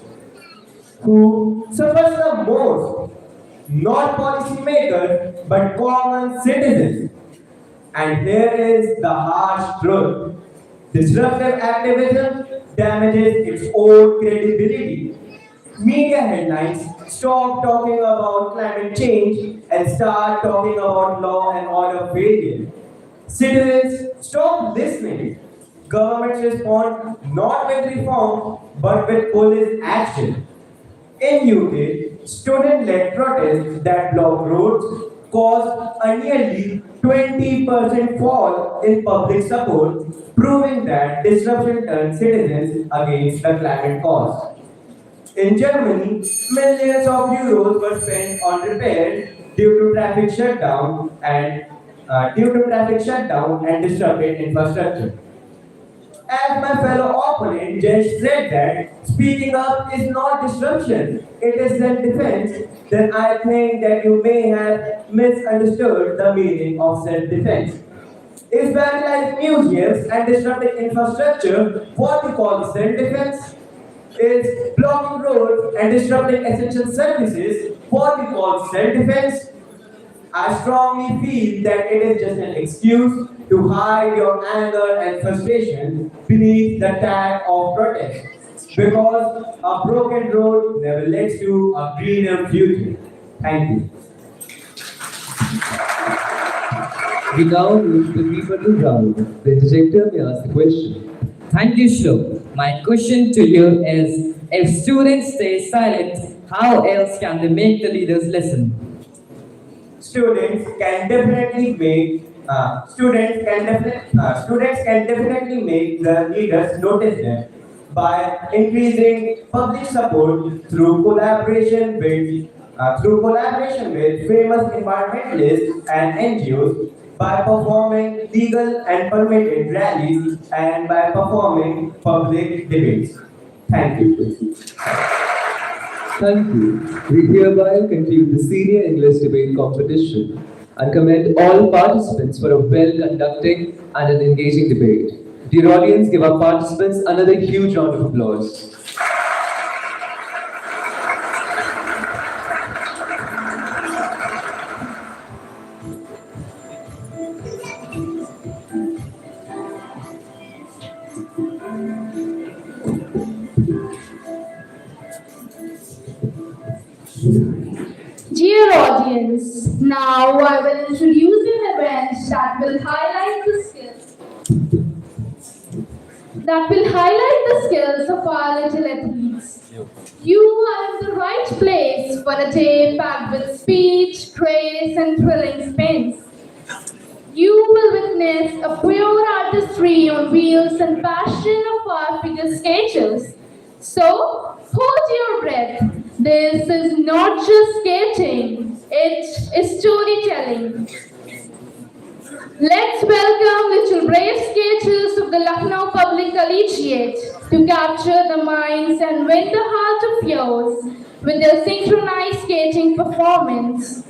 Who suffers the most? Not policymakers, but common citizens. And here is the harsh truth. Disruptive activism damages its own credibility. Media headlines stop talking about climate change and start talking about law and order failure. Citizens stop listening. Governments respond not with reform but with police action. In UK, student-led protests that blocked roads caused a nearly 20% fall in public support, proving that disruption turns citizens against the climate cause. In Germany, millions of euros were spent on repairs due to traffic shutdown and disrupted infrastructure. As my fellow opponent just said that speaking up is not disruption, it is self-defense, then I think that you may have misunderstood the meaning of self-defense. Is vandalizing museums and disrupting infrastructure what we call self-defense? Is blocking roads and disrupting essential services what we call self-defense? I strongly feel that it is just an excuse to hide your anger and frustration beneath the tag of protest. Because a broken road never leads to a greener future. Thank you. We now move to the rebuttal round. The interjector may ask the question. Thank you, Shlok. My question to you is, if students stay silent, how else can they make the leaders listen? Students can definitely make the leaders notice them by increasing public support through collaboration with famous environmentalists and NGOs, by performing legal and permitted rallies, and by performing public debates. Thank you. Thank you. We hereby conclude the Senior English Debate Competition and commend all participants for a well-conducted and an engaging debate. Dear audience, give our participants another huge round of applause. Dear audience, now I will introduce an event that will highlight the skills of our little athletes. You are in the right place for a day packed with speed, grace, and thrilling spins. You will witness a pure artistry on wheels and passion of our figure skaters. So, hold your breath. This is not just skating, it is storytelling. Let's welcome little brave skaters of the Lucknow Public Collegiate to capture the minds and win the heart of yours with their synchronized skating performance.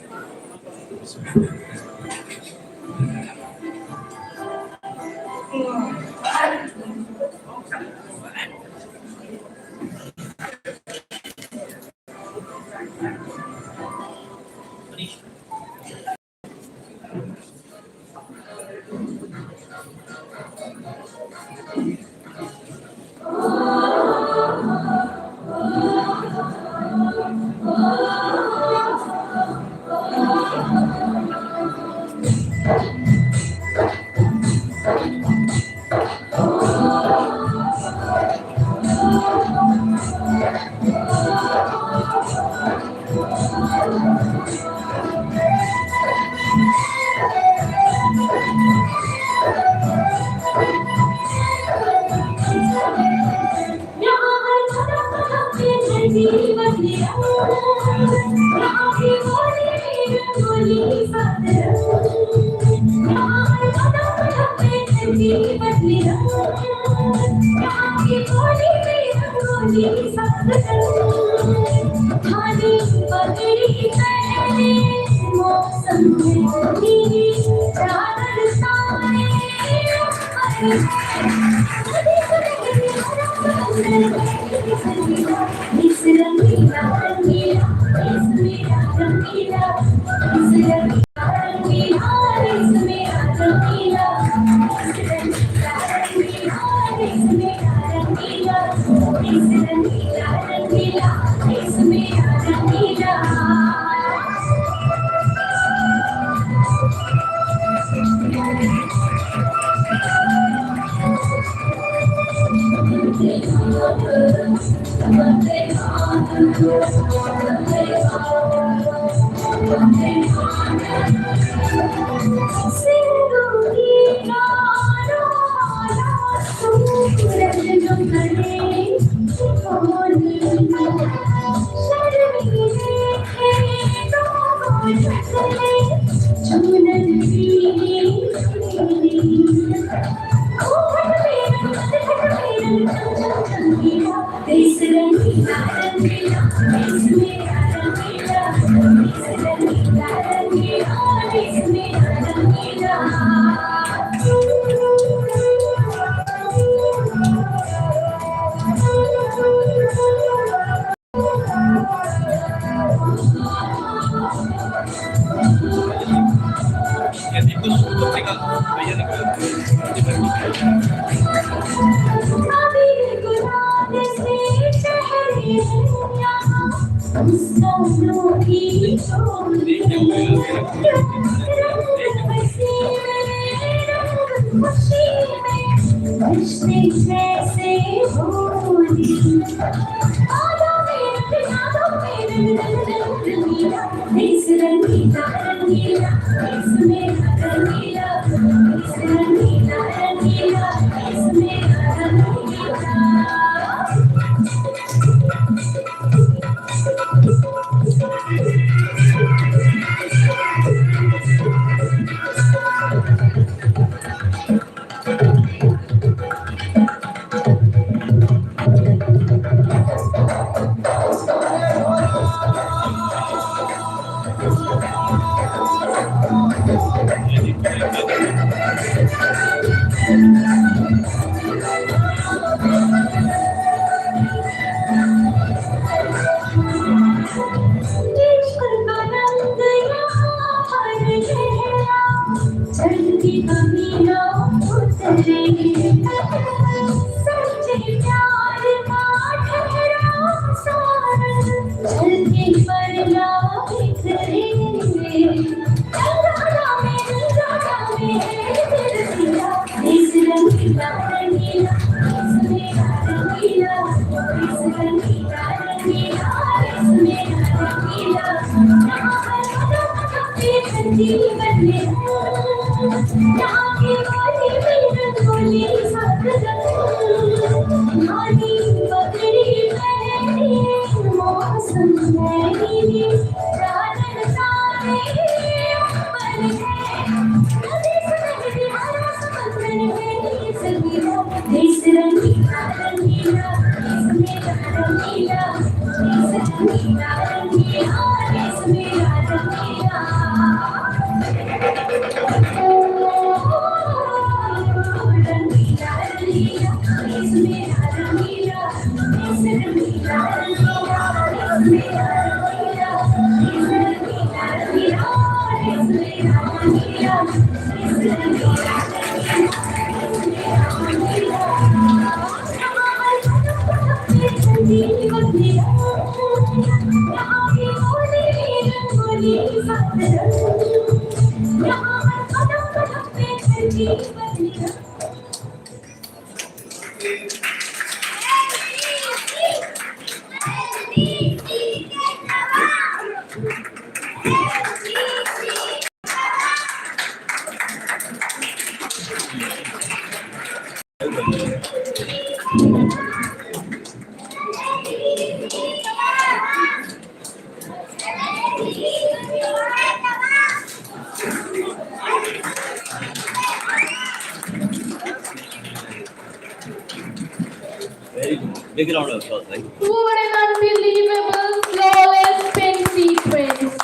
What an unbelievable, flawless spin sequence.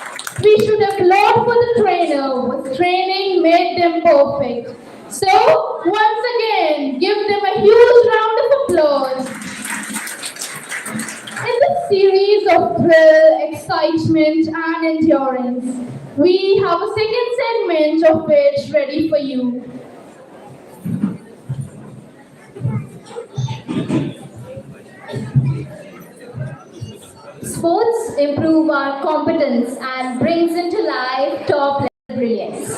We should applaud for the trainer. With training made them perfect. So, once again, give them a huge round of applause. In this series of thrill, excitement, and endurance, we have a second segment of it ready for you. Sports improve our competence and brings into life top level brilliance.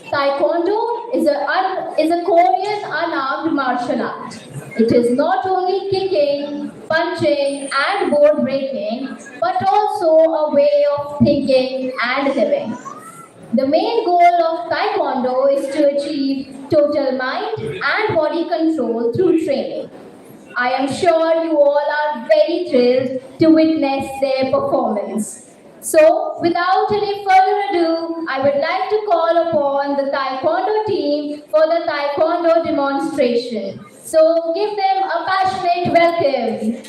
Taekwondo is a Korean unarmed martial art. It is not only kicking, punching, and board breaking, but also a way of thinking and living. The main goal of Taekwondo is to achieve total mind and body control through training. I am sure you all are very thrilled to witness their performance. So, without any further ado, I would like to call upon the Taekwondo team for the Taekwondo demonstration. So, give them a passionate welcome.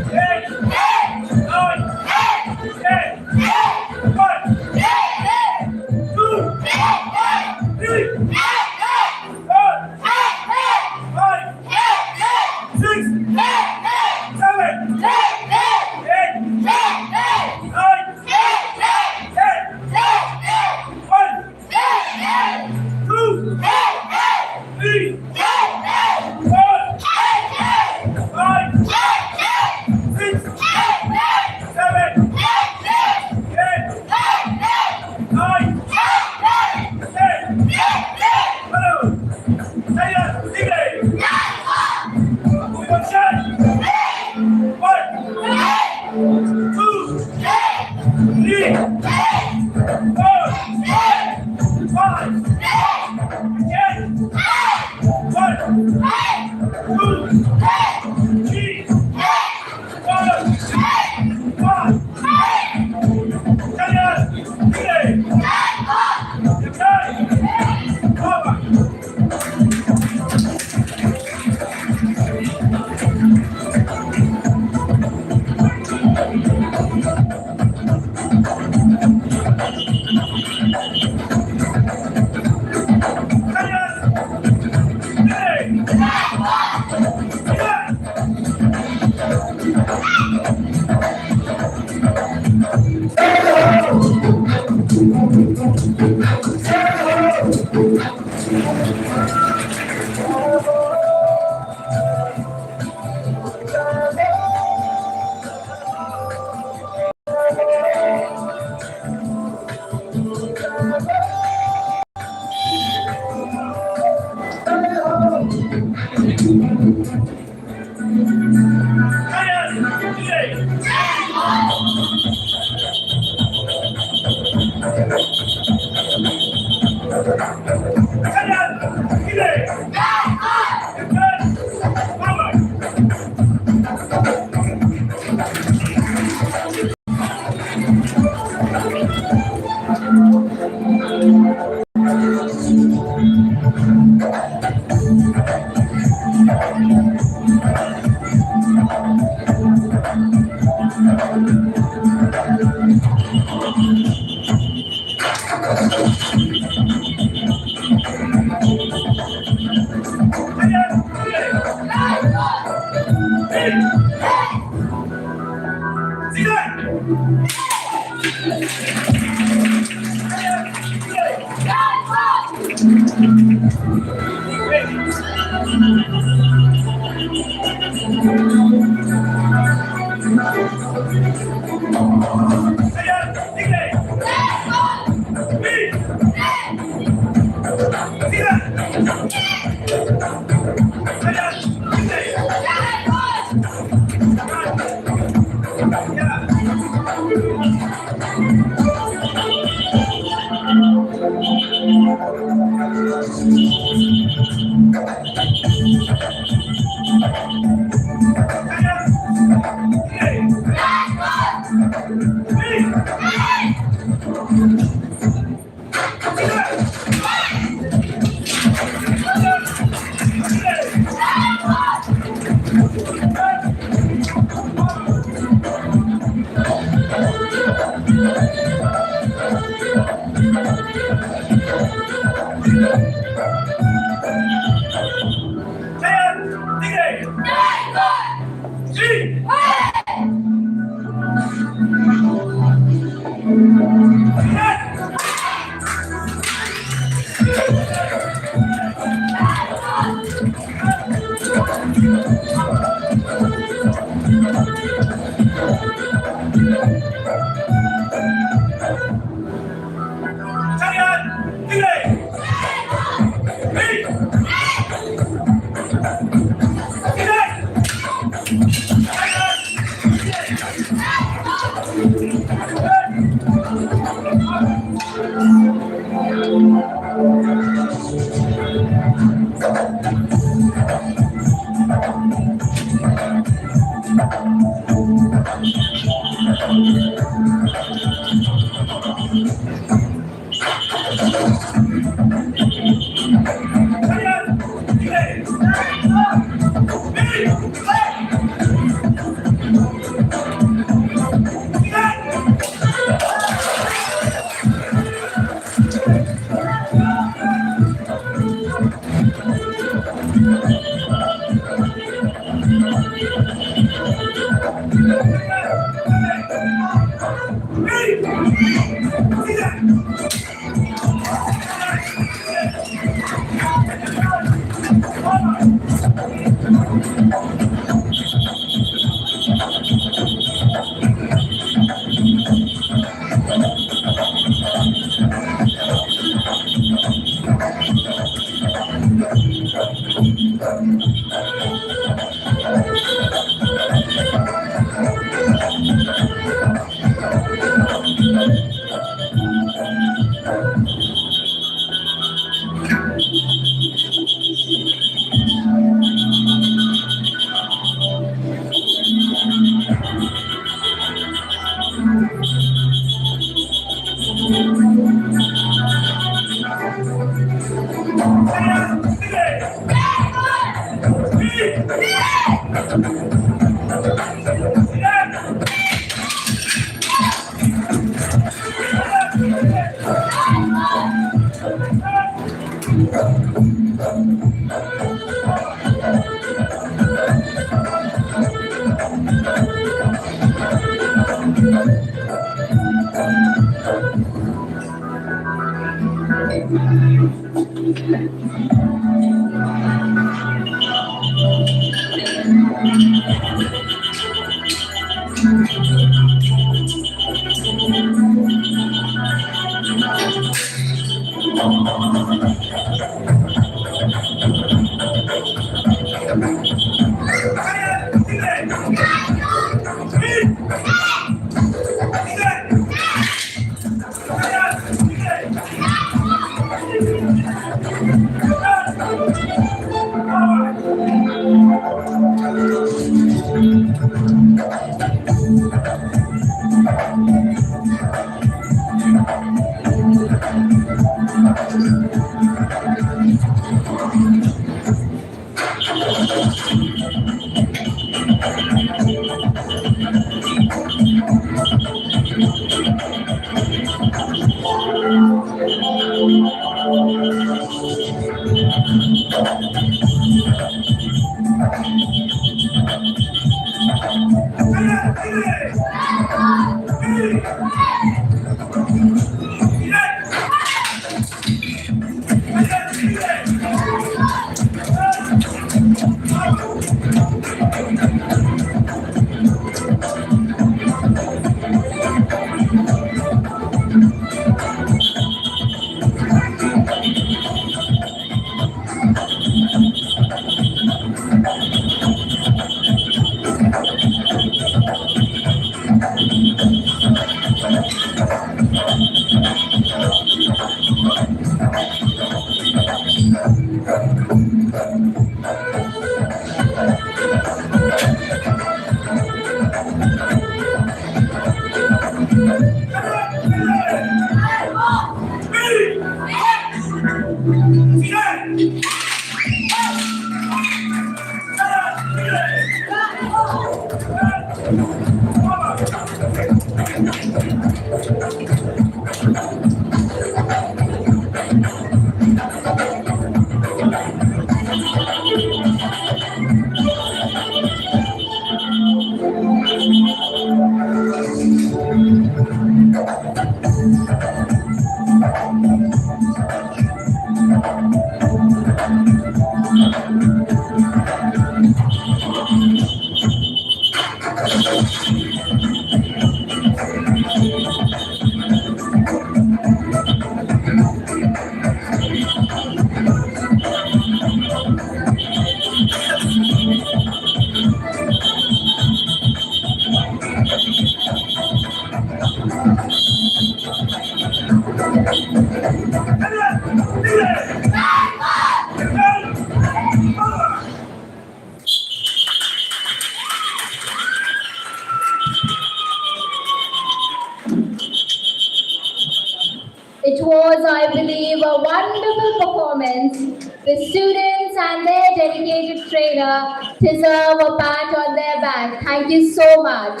It was, I believe, a wonderful performance. The students and their dedicated trainer deserve a pat on their back. Thank you so much.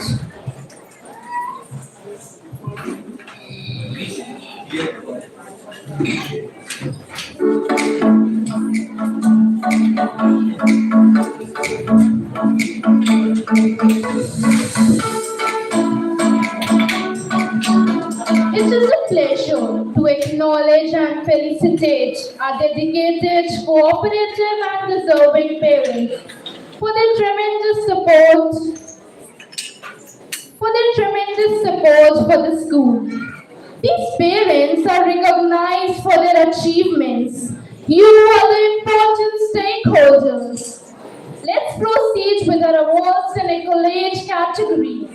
It is a pleasure to acknowledge and felicitate our dedicated, cooperative and deserving parents for their tremendous support for the school. These parents are recognized for their achievements. You are the important stakeholders. Let's proceed with our awards and accolade category.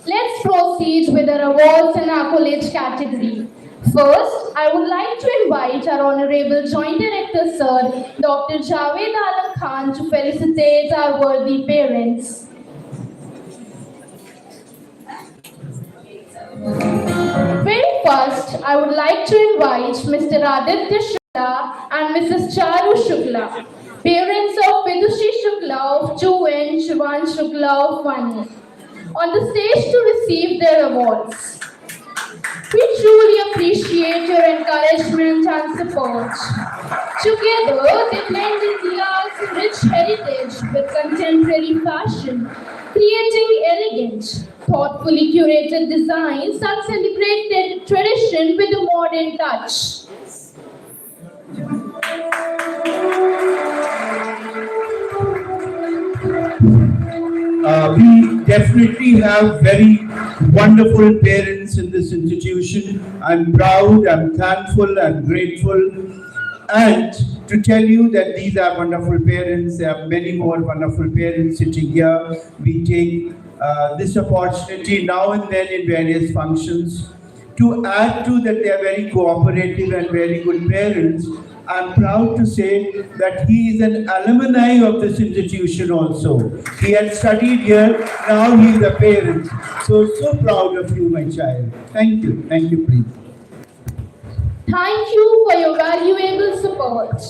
Let's proceed with our awards and accolades category. First, I would like to invite our Honorable Joint Director Sir, Dr. Javed Alam Khan, to felicitate our worthy parents. Very first, I would like to invite Mr. Aditya Shukla and Mrs. Charu Shukla, parents of Vidushi Shukla of 2 and Shivan Shukla of 1, on the stage to receive their awards. We truly appreciate your encouragement and support. Together, they blend India's rich heritage with contemporary fashion, creating elegant, thoughtfully curated designs that celebrate tradition with a modern touch. We definitely have very wonderful parents in this institution. I'm proud, I'm thankful, I'm grateful. And to tell you that these are wonderful parents, there are many more wonderful parents sitting here. We take this opportunity now and then in various functions to add to that they are very cooperative and very good parents. I'm proud to say that he is an alumni of this institution also. He had studied here, now he is a parent. So proud of you, my child. Thank you, please. Thank you for your valuable support.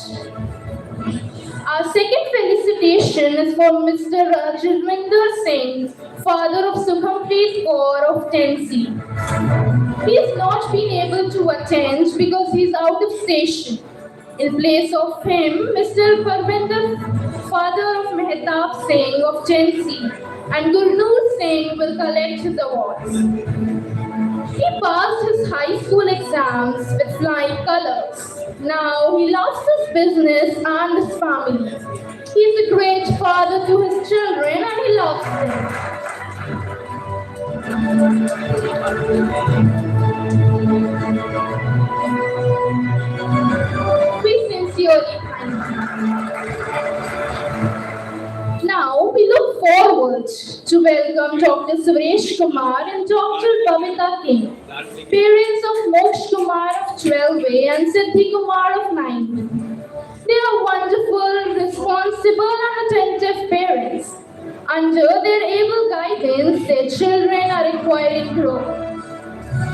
Our second felicitation is for Mr. Rajwinder Singh, father of Sukhampreet Kaur of 10C. He has not been able to attend because he is out of station. In place of him, Mr. Parvinder, father of Mehtab Singh of 10C, and Gurnoor Singh will collect his awards. He passed his high school exams with flying colors. Now he loves his business and his family. He is a great father to his children and he loves them. We sincerely thank you. Now we look forward to welcome Dr. Suresh Kumar and Dr. Babita King, parents of Moksh Kumar of 12A and Siddhi Kumar of 9. They are wonderful, responsible and attentive parents. Under their able guidance, their children are acquiring growth.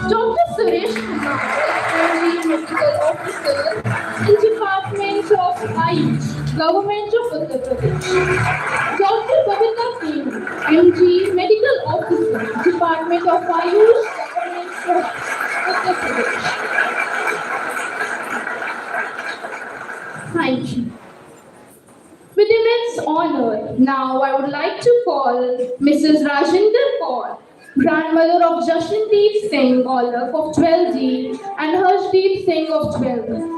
Dr. Suresh Kumar is MD Medical Officer in Department of Ayush, Government of Uttar Pradesh. Dr. Babita King, MD Medical Officer, Department of Ayush, Government of Uttar Pradesh. Thank you. With immense honor, now I would like to call Mrs. Rajinder Kaur, grandmother of Jashandeep Singh Olaf of 12D and Harshdeep Singh of 12D.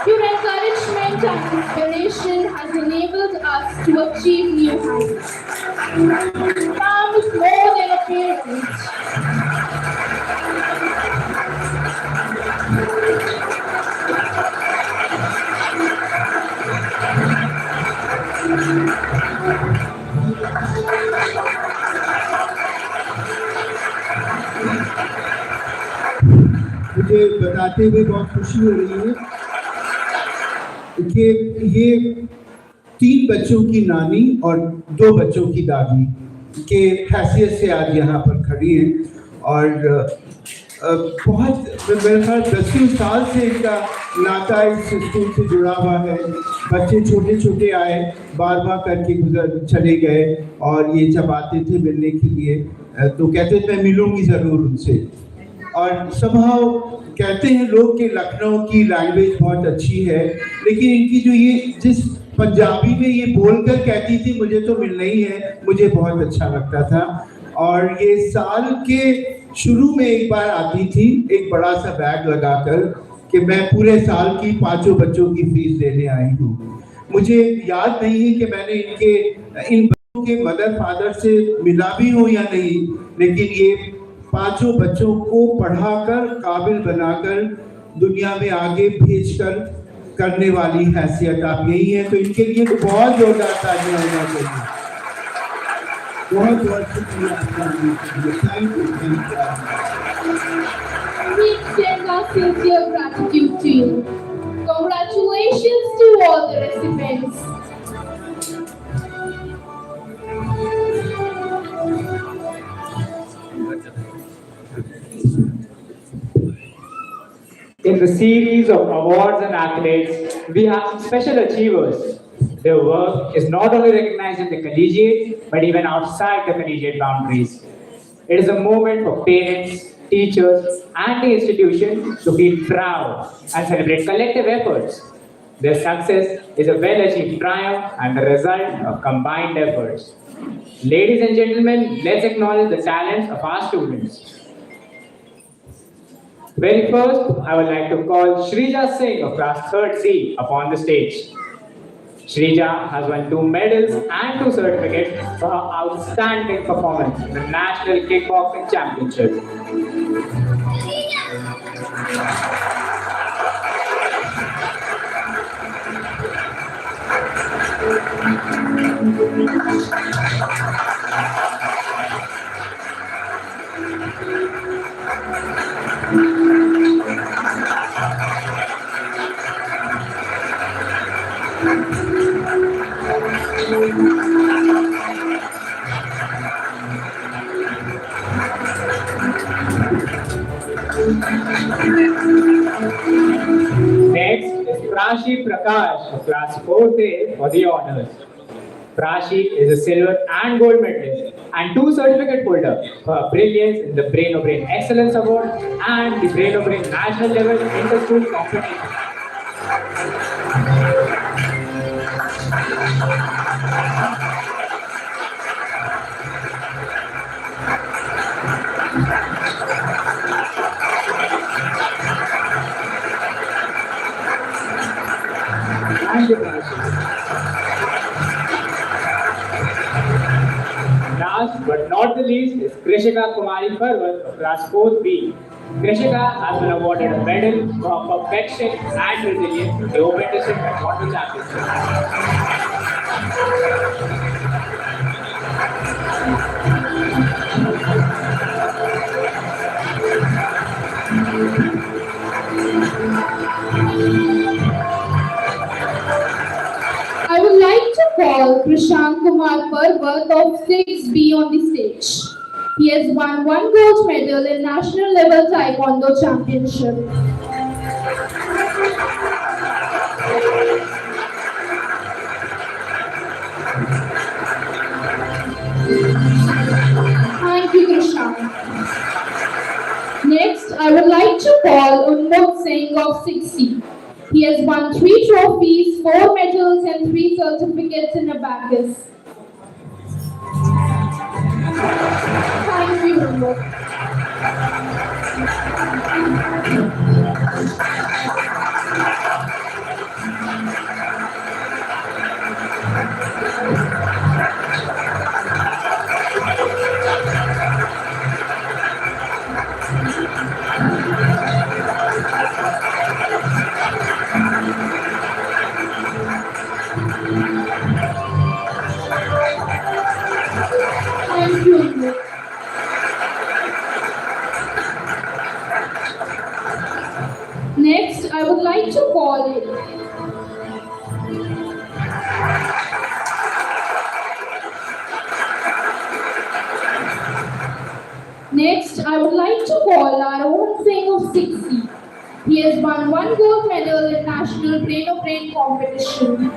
Your encouragement and inspiration has enabled us to achieve new heights. Mom is more than a parent. मुझे बताते हुए बहुत खुशी हो रही है कि ये 3 बच्चों की नानी और 2 बच्चों की दादी के हैसियत से आज यहाँ पर खड़ी हैं और बहुत मेरे ख्याल 10 साल से इनका नाता इस स्कूल से जुड़ा हुआ है। बच्चे छोटे छोटे आए, बार बार करके गुजर चले गए और ये जब आते थे मिलने के लिए तो कहते थे मैं मिलूंगी ज़रूर उनसे। और somehow कहते हैं लोग कि लखनऊ की लैंग्वेज बहुत अच्छी है, लेकिन इनकी जो ये जिस पंजाबी में ये बोलकर कहती थी मुझे तो मिलना ही है, मुझे बहुत अच्छा लगता था। और ये साल के शुरू में एक बार आती थी एक बड़ा सा बैग लगाकर कि मैं पूरे साल की 5 बच्चों की फीस देने आई हूँ। मुझे याद नहीं है कि मैंने इन बच्चों के मदर फादर से मिला भी हूँ या नहीं, लेकिन ये 5 बच्चों को पढ़ाकर काबिल बनाकर दुनिया में आगे भेजकर करने वाली हैसियत आप यही है, तो इनके लिए तो बहुत जोरदार तालियां होना चाहिए। बहुत बहुत शुक्रिया आपका। We extend our sincere gratitude to you. Congratulations to all the recipients. In the series of awards and accolades, we have some special achievers. Their work is not only recognized in the collegiate, but even outside the collegiate boundaries. It is a moment for parents, teachers, and the institution to feel proud and celebrate collective efforts. Their success is a well-achieved triumph and the result of combined efforts. Ladies and gentlemen, let's acknowledge the talents of our students. Very first, I would like to call Shrija Singh of class 3rd C upon the stage. Shrija has won 2 medals and 2 certificates for her outstanding performance in the National Kickboxing Championship. Next is Prashi Prakash of class 4th for the honors. Prashi is a silver and gold medalist and 2 certificate holder for her brilliance in the Brain of Brain Excellence Award and the Brain of Brain National Level Inter-School Competition. Thank you, Prashi. Last but not the least is Krishika Kumari Parvat of class 4B. Krishika has been awarded a medal for her perfection and resilience in the Open District Taekwondo Championship. I would like to call Prashant Kumar Parvat of 6B on the stage. He has won 1 gold medal in national level Taekwondo championship. Thank you, Prashant. Next, I would like to call Unmod Singh of 6C. He has won 3 trophies, 4 medals and 3 certificates in abacus. Thank you, Unmod. Thank you, Unmod. Next, I would like to call it. Next, I would like to call our own Singh of 6C. He has won 1 gold medal in national Brain of Brain competition.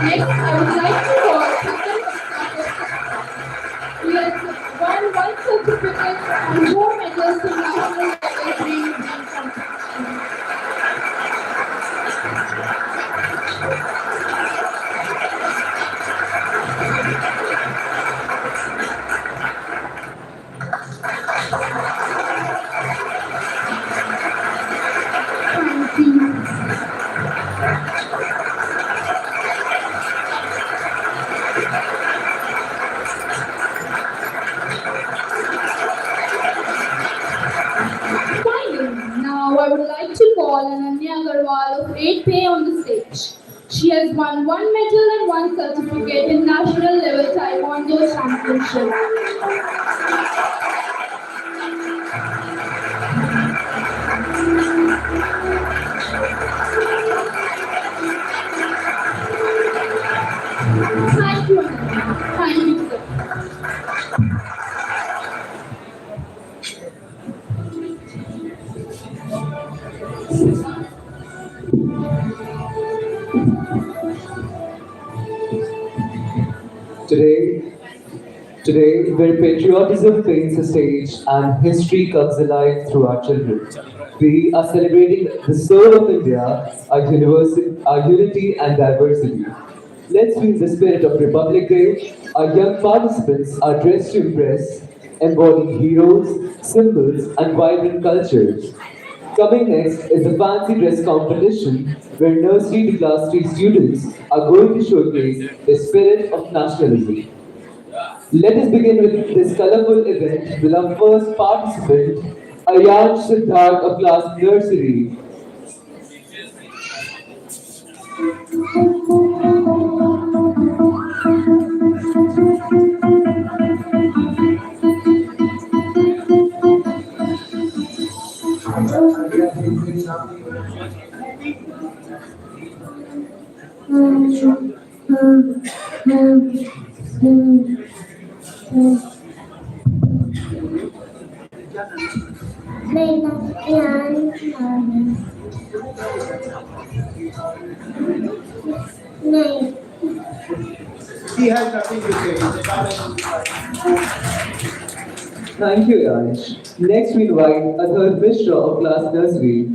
Next, I would like to call Sundar He has won 1 certificate and 4 medals in national level Brain of Brain competition. Thank you. Finally, now I would like to call Ananya Agarwal of 8A on the stage. She has won 1 medal and 1 certificate in national level Taekwondo championship. Thank you, Ananya. Thank you, sir. Today, where patriotism paints the stage and history comes alive through our children, we are celebrating the soul of India, our unity and diversity. Let's feel the spirit of Republic Day. Our young participants are dressed to impress, embodying heroes, symbols, and vibrant cultures. Coming next is the fancy dress competition where nursery to class 3 students are going to showcase the spirit of nationalism. Let us begin with this colorful event with our first participant, Ayansh Siddharth of class nursery. नहीं He has nothing to say. Thank you, Yash. Next, we invite Adhar Mishra of class nursery.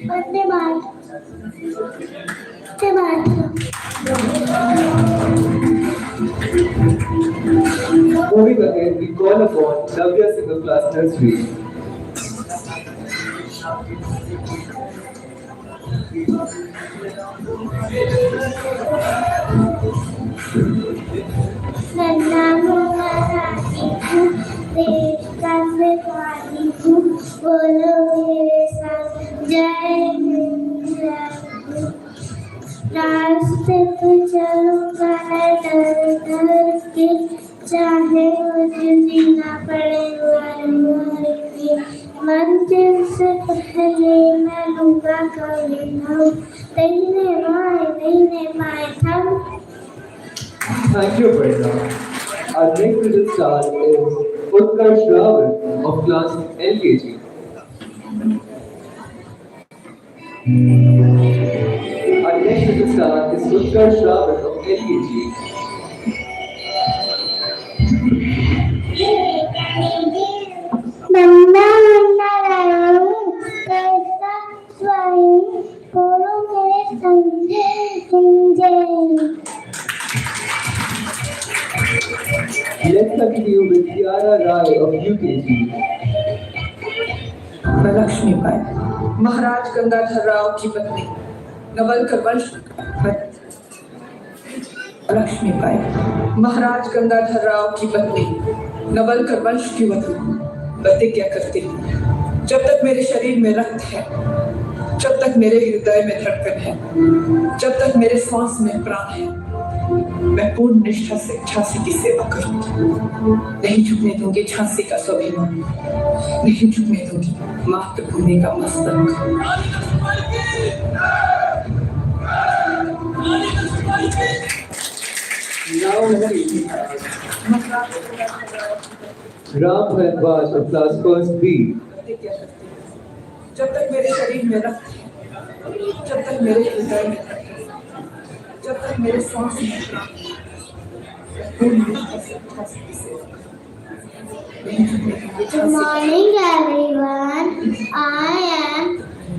Vande Bharat Vande Bharat Moving ahead, we call upon Navya Singh of class nursery. नन्ना मुन्ना रानी हूँ देश का सिपाही हूँ बोलो मेरे साथ जय हिंद जय रास्ते पे चलूंगा मैं डर डर के चाहे मुझे जीना पड़े मर मर के मंजिल से पहले मैं लूंगा कभी नाम तेरे माए थम Thank you, Prerna. Our next little star is Utkarsh Rawal of class LKG. Our next little star is Utkarsh Rawal of LKG. नन्ना मुन्ना रानी कैसा स्वामी बोलो मेरे संग जय Let's continue with Kiara Rai of UKG. मैं लक्ष्मीबाई महाराज गंगाधर राव की पत्नी नवलकर वंश लक्ष्मीबाई महाराज गंगाधर राव की पत्नी नवलकर वंश की वधू प्रतिज्ञा करती हूँ जब तक मेरे शरीर में रक्त है जब तक मेरे हृदय में धड़कन है जब तक मेरे सांस में प्राण है मैं पूर्ण निष्ठा से झांसी की सेवा करूंगी नहीं झुकने दूंगी झांसी का स्वाभिमान नहीं झुकने दूंगी मातृभूमि का मस्तक Now we Ram Bharadwaj of class first B. जब तक मेरे शरीर में रक्त है जब तक मेरे हृदय में धड़कन है जब तक मेरे सांस में प्राण है मैं पूर्ण निष्ठा से झांसी की सेवा Good morning everyone. I am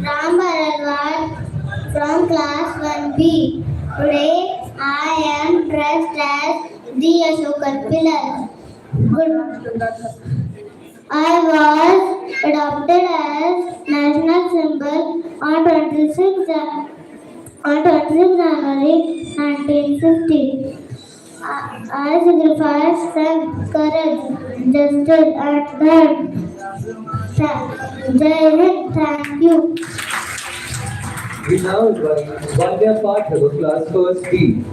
Ram Bharadwaj from class 1B. Today I am dressed as the Ashokan pillar. I was adopted as national symbol on 26 January 1950. I signifies strength, courage, justice, and God. Jai Hind, thank you. We now invite Vandya Pathak of class first B.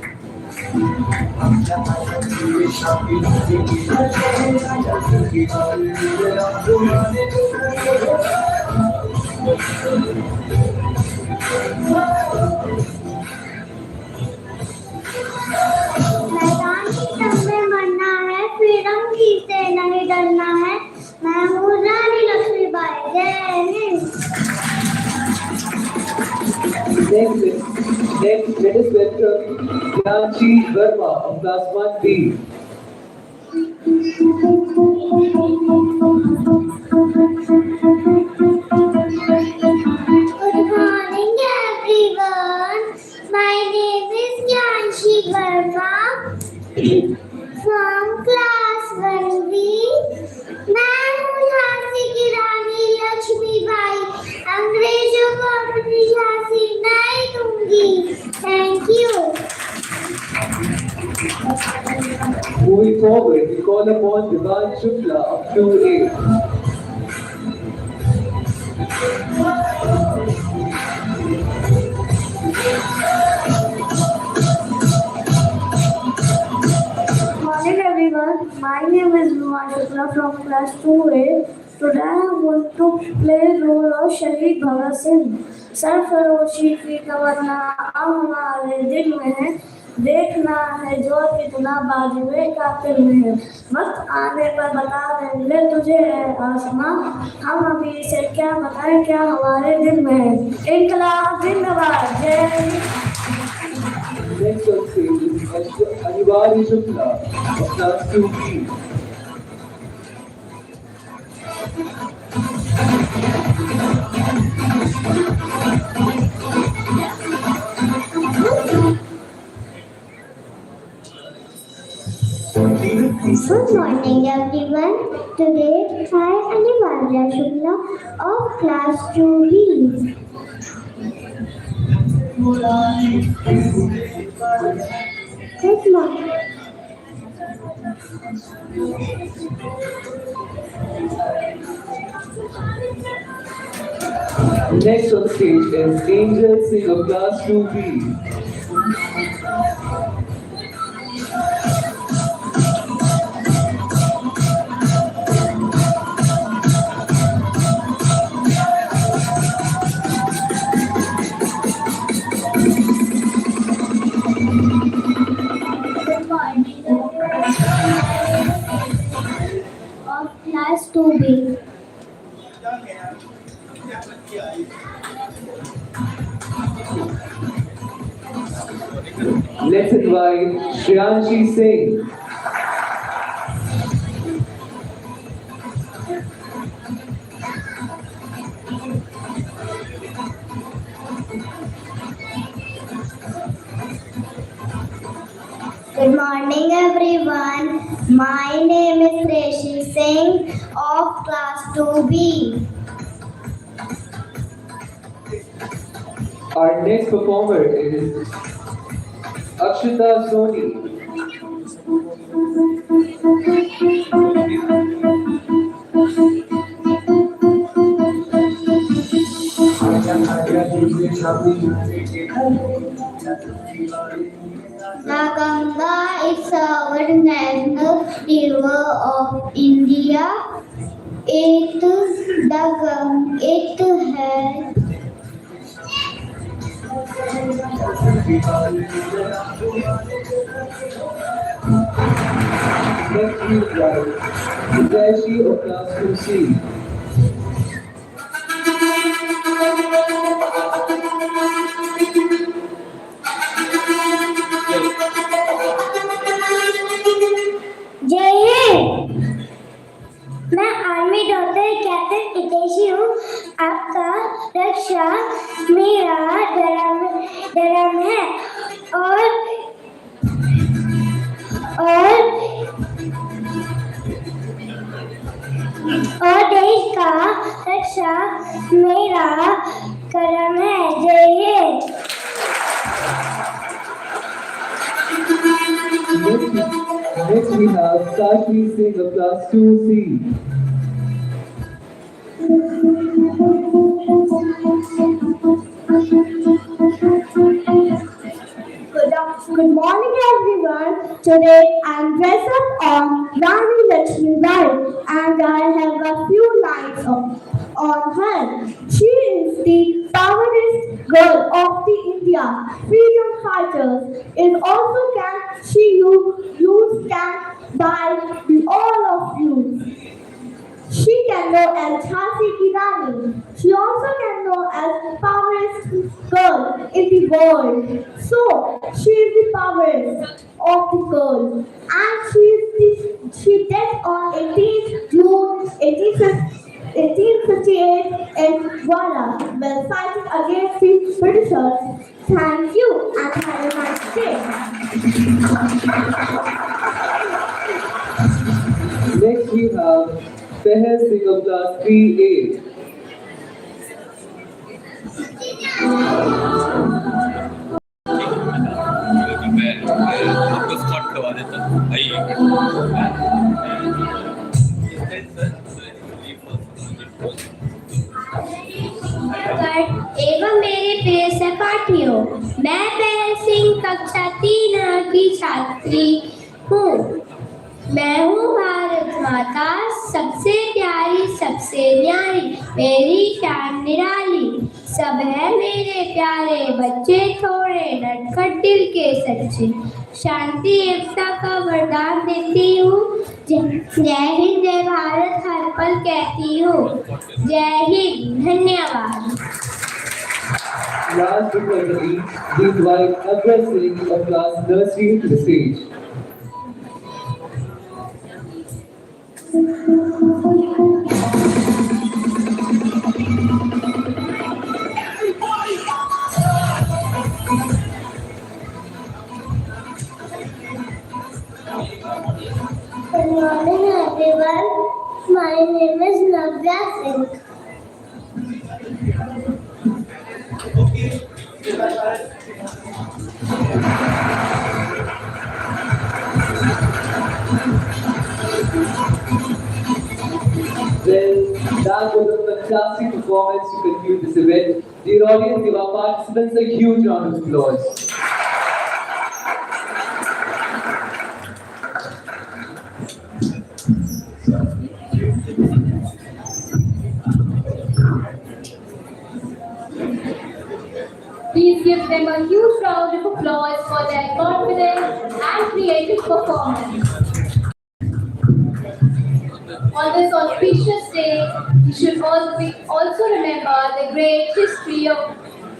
मैदान की जंग में मरना है freedom की से नहीं डरना है मैं हूँ रानी लक्ष्मीबाई जय Hind Next, let us welcome Yanchi Verma of class 1B. Good morning everyone. My name is Yanchi Verma from class 1B. मैं हूँ झांसी की रानी लक्ष्मीबाई अंग्रेजों को अपनी झांसी नहीं दूंगी thank you Moving forward, we call upon Divan Shukla of 2A. My name is Numan Shukla from class 2A. Today I am going to play role of Shaheed Bhagat Singh. सरफरोशी की तमन्ना अब हमारे दिल में है, देखना है जो कितना बाजुए कातिल में है। वक्त आने पर बता देंगे तुझे है आसमां, हम अभी से क्या बताएं क्या हमारे दिल में है। इनकलाब जिंदाबाद, जय Hind. Next on stage is Anivari Shukla of class 2B. Good morning everyone. Today I am Anivari Shukla of class 2B. Good morning. Next on stage is Angel Singh of class 2B. Good morning. Of class 2B. Let's invite Shriyanshi Singh. Good morning everyone. My name is Reshi Singh of class 2B. Our next performer is Akshita Soni. The Ganga is our national river of India. It has Next we invite Hitachi of class 2C. जय हिंद। मैं army doctor captain Hiteshi हूँ। आपका रक्षा मेरा धर्म है और देश का रक्षा मेरा कर्म है। जय Hind. Next we have Sashi Singh of class 2C. Good morning everyone. Today I am dressed up on Rani Lakshmi Bai and I have a few lines on her. She is the powerful girl of the India freedom fighters. It also she used by all of you. She can know as Jhansi Ki Rani. She also can know as powerful girl in the world. So she is the powerful of the girl, and she died on 18th June 1858 in Wara while fighting against the Britishers. Thank you and have a nice day. Next we have Sehel Singh of class 3A. एवं मेरे प्रिय सहपाठियों, मैं पहल सिंह कक्षा 3 की छात्री हूँ। मैं हूँ भारत माता, सबसे प्यारी सबसे न्यारी, मेरी शान निराली। सब है मेरे प्यारे बच्चे, थोड़े नटखट दिल के सच्चे। शांति एकता का वरदान देती हूँ, जय हिंद जय भारत हर पल कहती हूँ। जय हिंद, धन्यवाद। Last but not the least, we invite Agra Singh of class nursery to the stage. Good morning everyone. My name is Navya Singh. Well, that was a fantastic performance to conclude this event. Dear audience, give our participants a huge round of applause. Please give them a huge round of applause for their confident and creative performance. On this auspicious day, we should also remember the great history of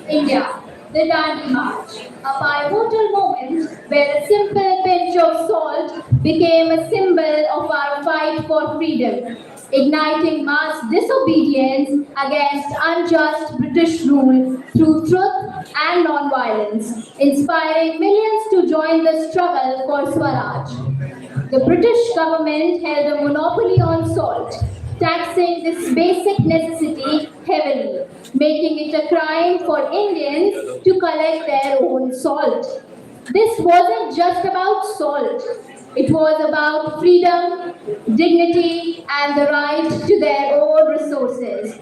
India, the Dandi March, a pivotal moment where a simple pinch of salt became a symbol of our fight for freedom, igniting mass disobedience against unjust British rule through truth and non-violence, inspiring millions to join the struggle for Swaraj. The British government held a monopoly on salt, taxing this basic necessity heavily, making it a crime for Indians to collect their own salt. This wasn't just about salt. It was about freedom, dignity, and the right to their own resources.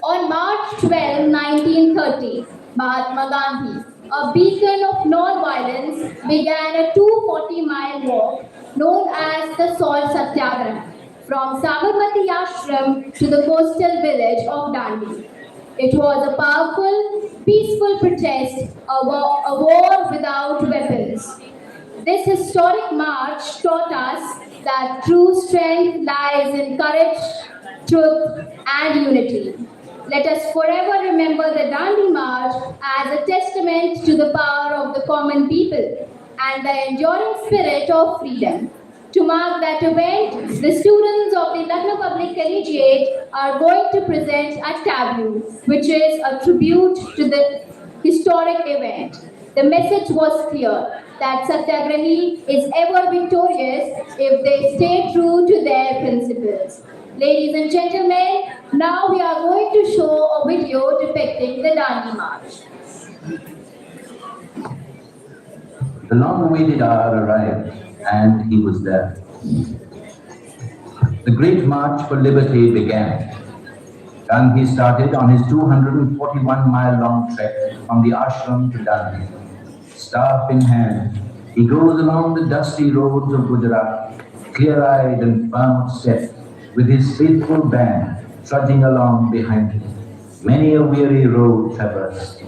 On March 12, 1930, Mahatma Gandhi, a beacon of non-violence, began a 240-mile walk known as the Salt Satyagraha from Sabarmati Ashram to the coastal village of Dandi. It was a powerful, peaceful protest, a war without weapons. This historic march taught us that true strength lies in courage, truth, and unity. Let us forever remember the Dandi March as a testament to the power of the common people and the enduring spirit of freedom. To mark that event, the students of the Lucknow Public Collegiate are going to present a tableau, which is a tribute to the historic event. The message was clear that Satyagrahi is ever victorious if they stay true to their principles. Ladies and gentlemen, now we are going to show a video depicting the Dandi March. The long-awaited hour arrived, and he was there. The great march for liberty began. Gandhi started on his 241-mile-long trek from the ashram to Dandi. Staff in hand, he goes along the dusty roads of Gujarat, clear-eyed and firm of step, with his faithful band trudging along behind him. Many a weary road traversed,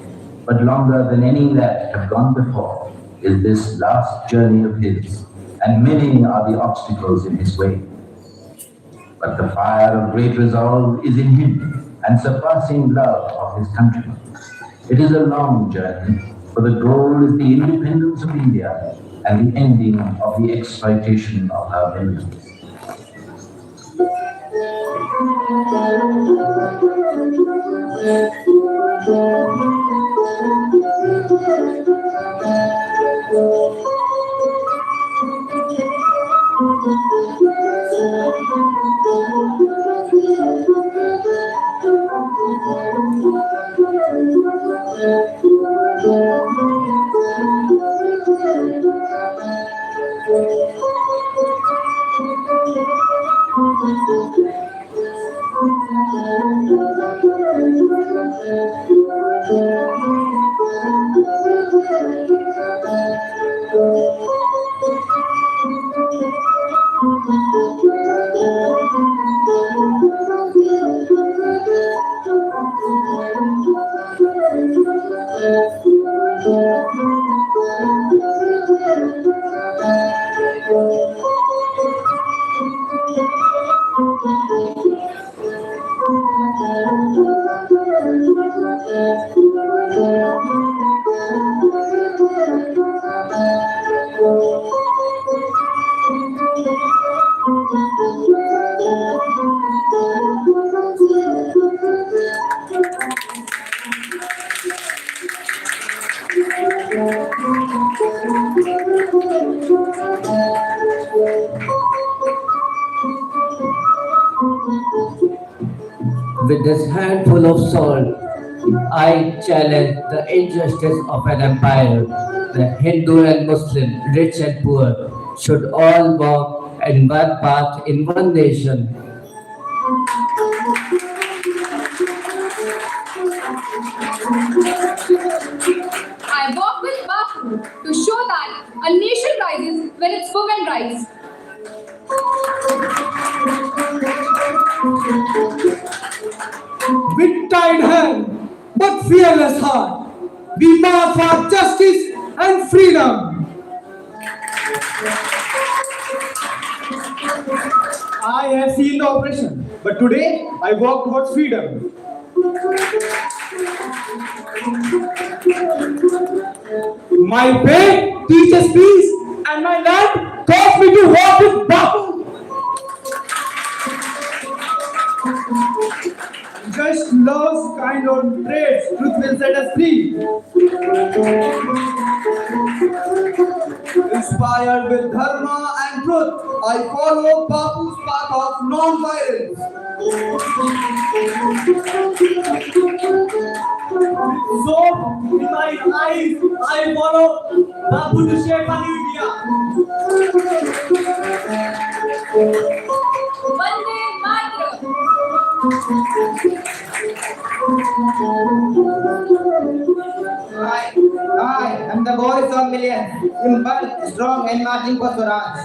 but longer than any that have gone before is this last journey of his, and many are the obstacles in his way. But the fire of great resolve is in him, and surpassing love of his countrymen. It is a long journey, for the goal is the independence of India and the ending of the exploitation of her millions. With this handful of salt, I challenge the injustice of an empire. The Hindu and Muslim, rich and poor, should all walk in one path in one nation. I walk with Bapu to show that a nation rises when its women rise. With tied hand, but fearless heart, we march for justice and freedom. I have seen the oppression, but today I walk towards freedom. My faith teaches peace, and my land calls me to walk with Bapu. Just love's kind on traits, truth will set us free. Inspired with dharma and truth, I follow Bapu's path of non-violence. So, in my eyes, I follow Bapu to shape a new India. Vande Mataram. I am the voice of millions, simple, strong, and marching for Swaraj.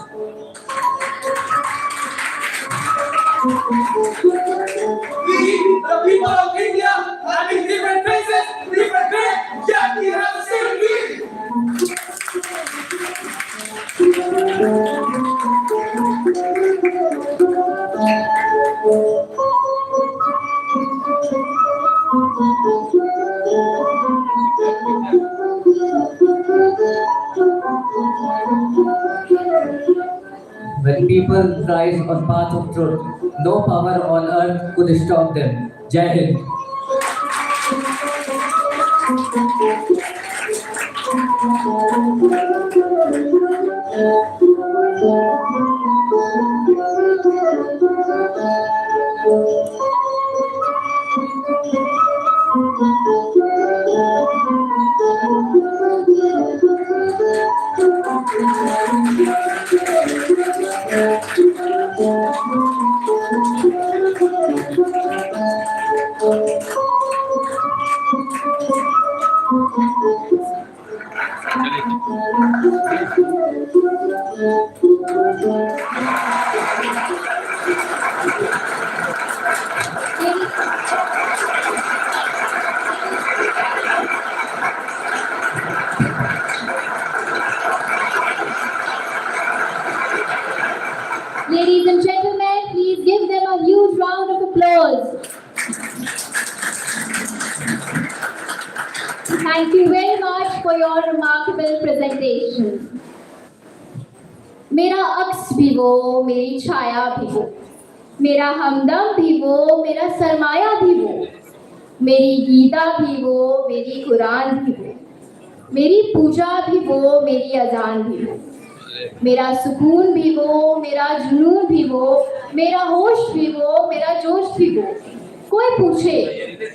We, the people of India, having different faces, different faith, yet we have the same dream. When people rise on path of truth, no power on earth could stop them. Jai Hind. Ladies and gentlemen, please give them a huge round of applause. Thank you very much for your remarkable presentation. मेरा अक्स भी वो, मेरी छाया भी वो, मेरा हमदम भी वो, मेरा सरमाया भी वो, मेरी गीता भी वो, मेरी कुरान भी वो, मेरी पूजा भी वो, मेरी अजान भी वो, मेरा सुकून भी वो, मेरा जुनून भी वो, मेरा होश भी वो, मेरा जोश भी वो। कोई पूछे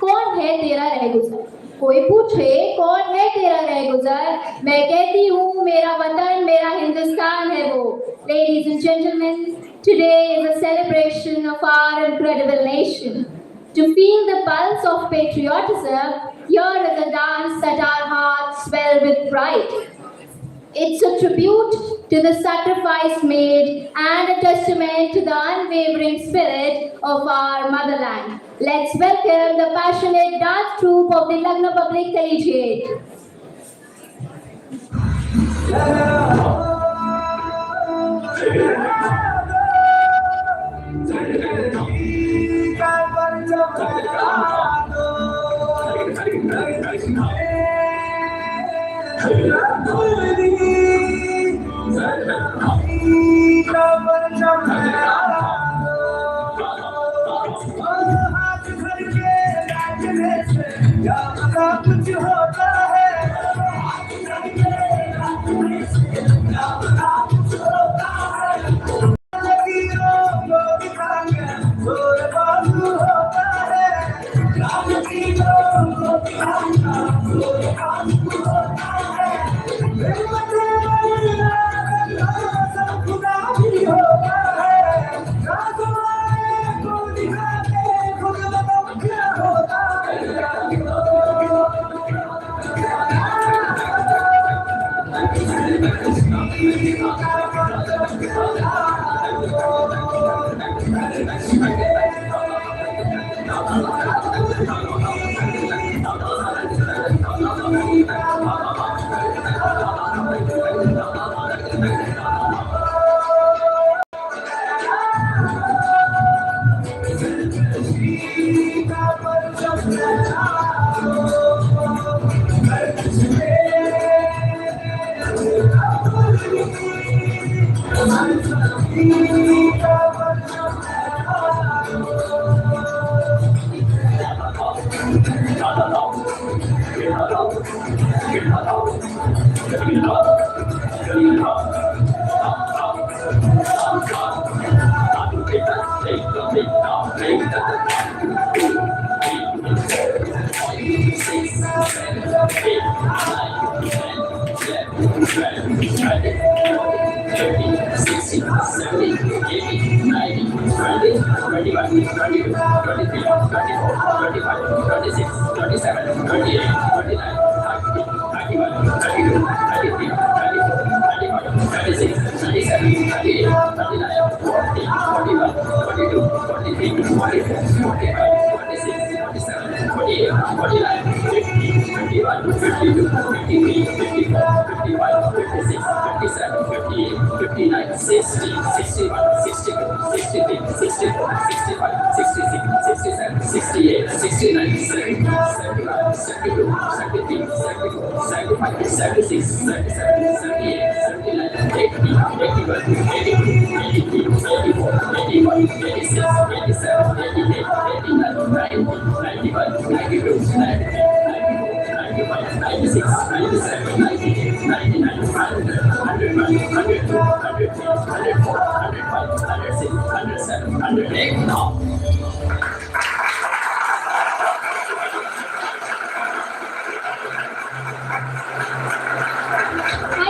कौन है तेरा रहगुजर, कोई पूछे कौन है तेरा रहगुजर, मैं कहती हूँ मेरा वतन, मेरा हिंदुस्तान है वो। Ladies and gentlemen, today is a celebration of our incredible nation. To feel the pulse of patriotism, here is a dance that our hearts swell with pride. It's a tribute to the sacrifice made and a testament to the unwavering spirit of our motherland. Let's welcome the passionate dance troupe of the LUCKNOW Public Collegiate.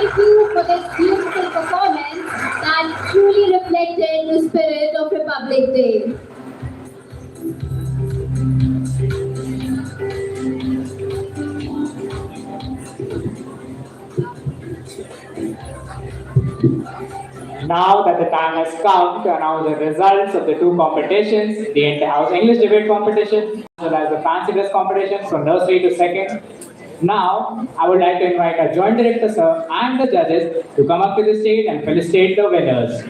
Thank you for this beautiful performance that truly reflected the spirit of Republic Day. Now that the time has come to announce the results of the two competitions, the inter-house English debate competition as well as the fancy dress competition from nursery to second. Now, I would like to invite our joint director sir and the judges to come up to the stage and felicitate the winners.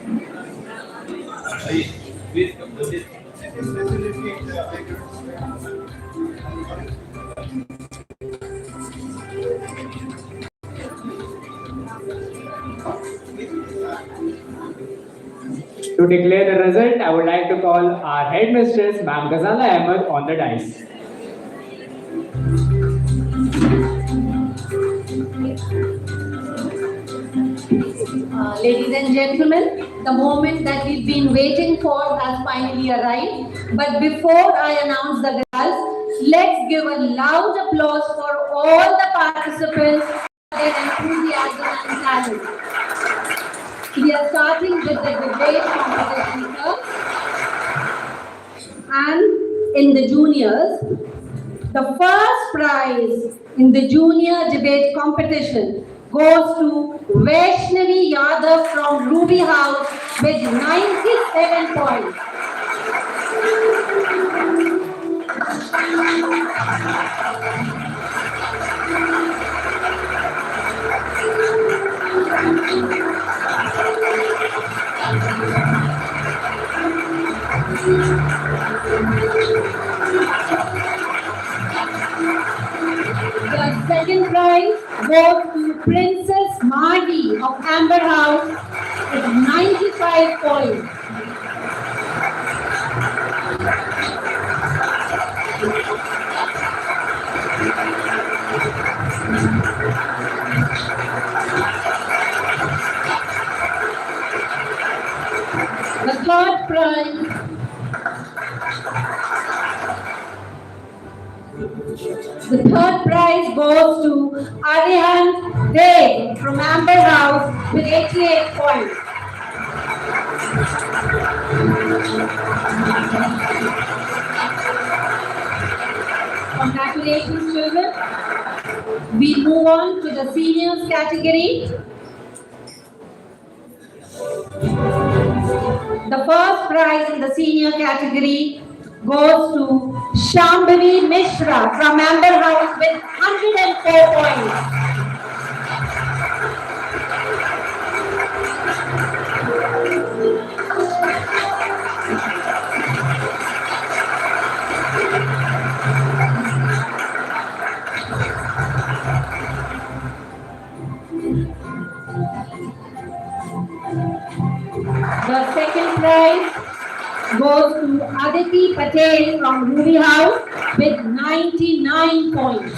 To declare the result, I would like to call our headmistress, Ma'am Ghazala Ahmed, on the dais. Ladies and gentlemen, the moment that we've been waiting for has finally arrived. But before I announce the results, let's give a loud applause for all the participants for their enthusiasm and talent. We are starting with the debate competition first. And in the juniors, the first prize in the junior debate competition goes to Vaishnavi Yadav from Ruby House with 97 points. The second prize goes to Princess Mardi of Amber House with 95 points. The third prize goes to Arihant Dev from Amber House with 88 points. Congratulations, children. We move on to the seniors category. The first prize in the senior category goes to Shambhavi Mishra from Amber House with 104 points. The second prize goes to Aditi Patel from Ruby House with 99 points.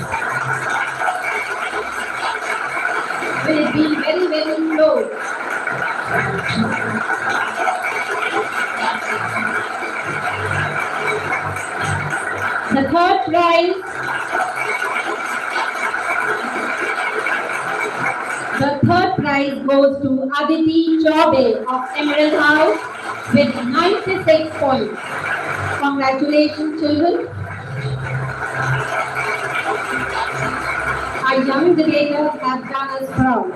Will it be very, very close? The third prize goes to Aditi Chaube of Emerald House with 96 points. Congratulations, children. Our young debaters have done us proud.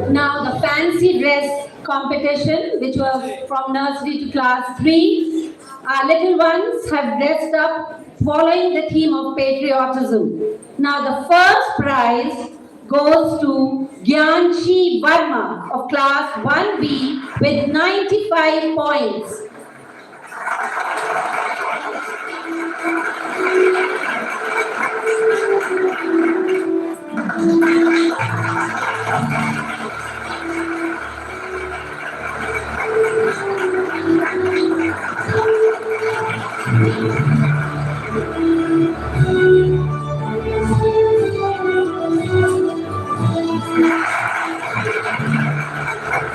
Now the fancy dress competition, which was from nursery to class 3. Our little ones have dressed up following the theme of patriotism. Now the first prize goes to Gyanshi Verma of class 1B with 95 points.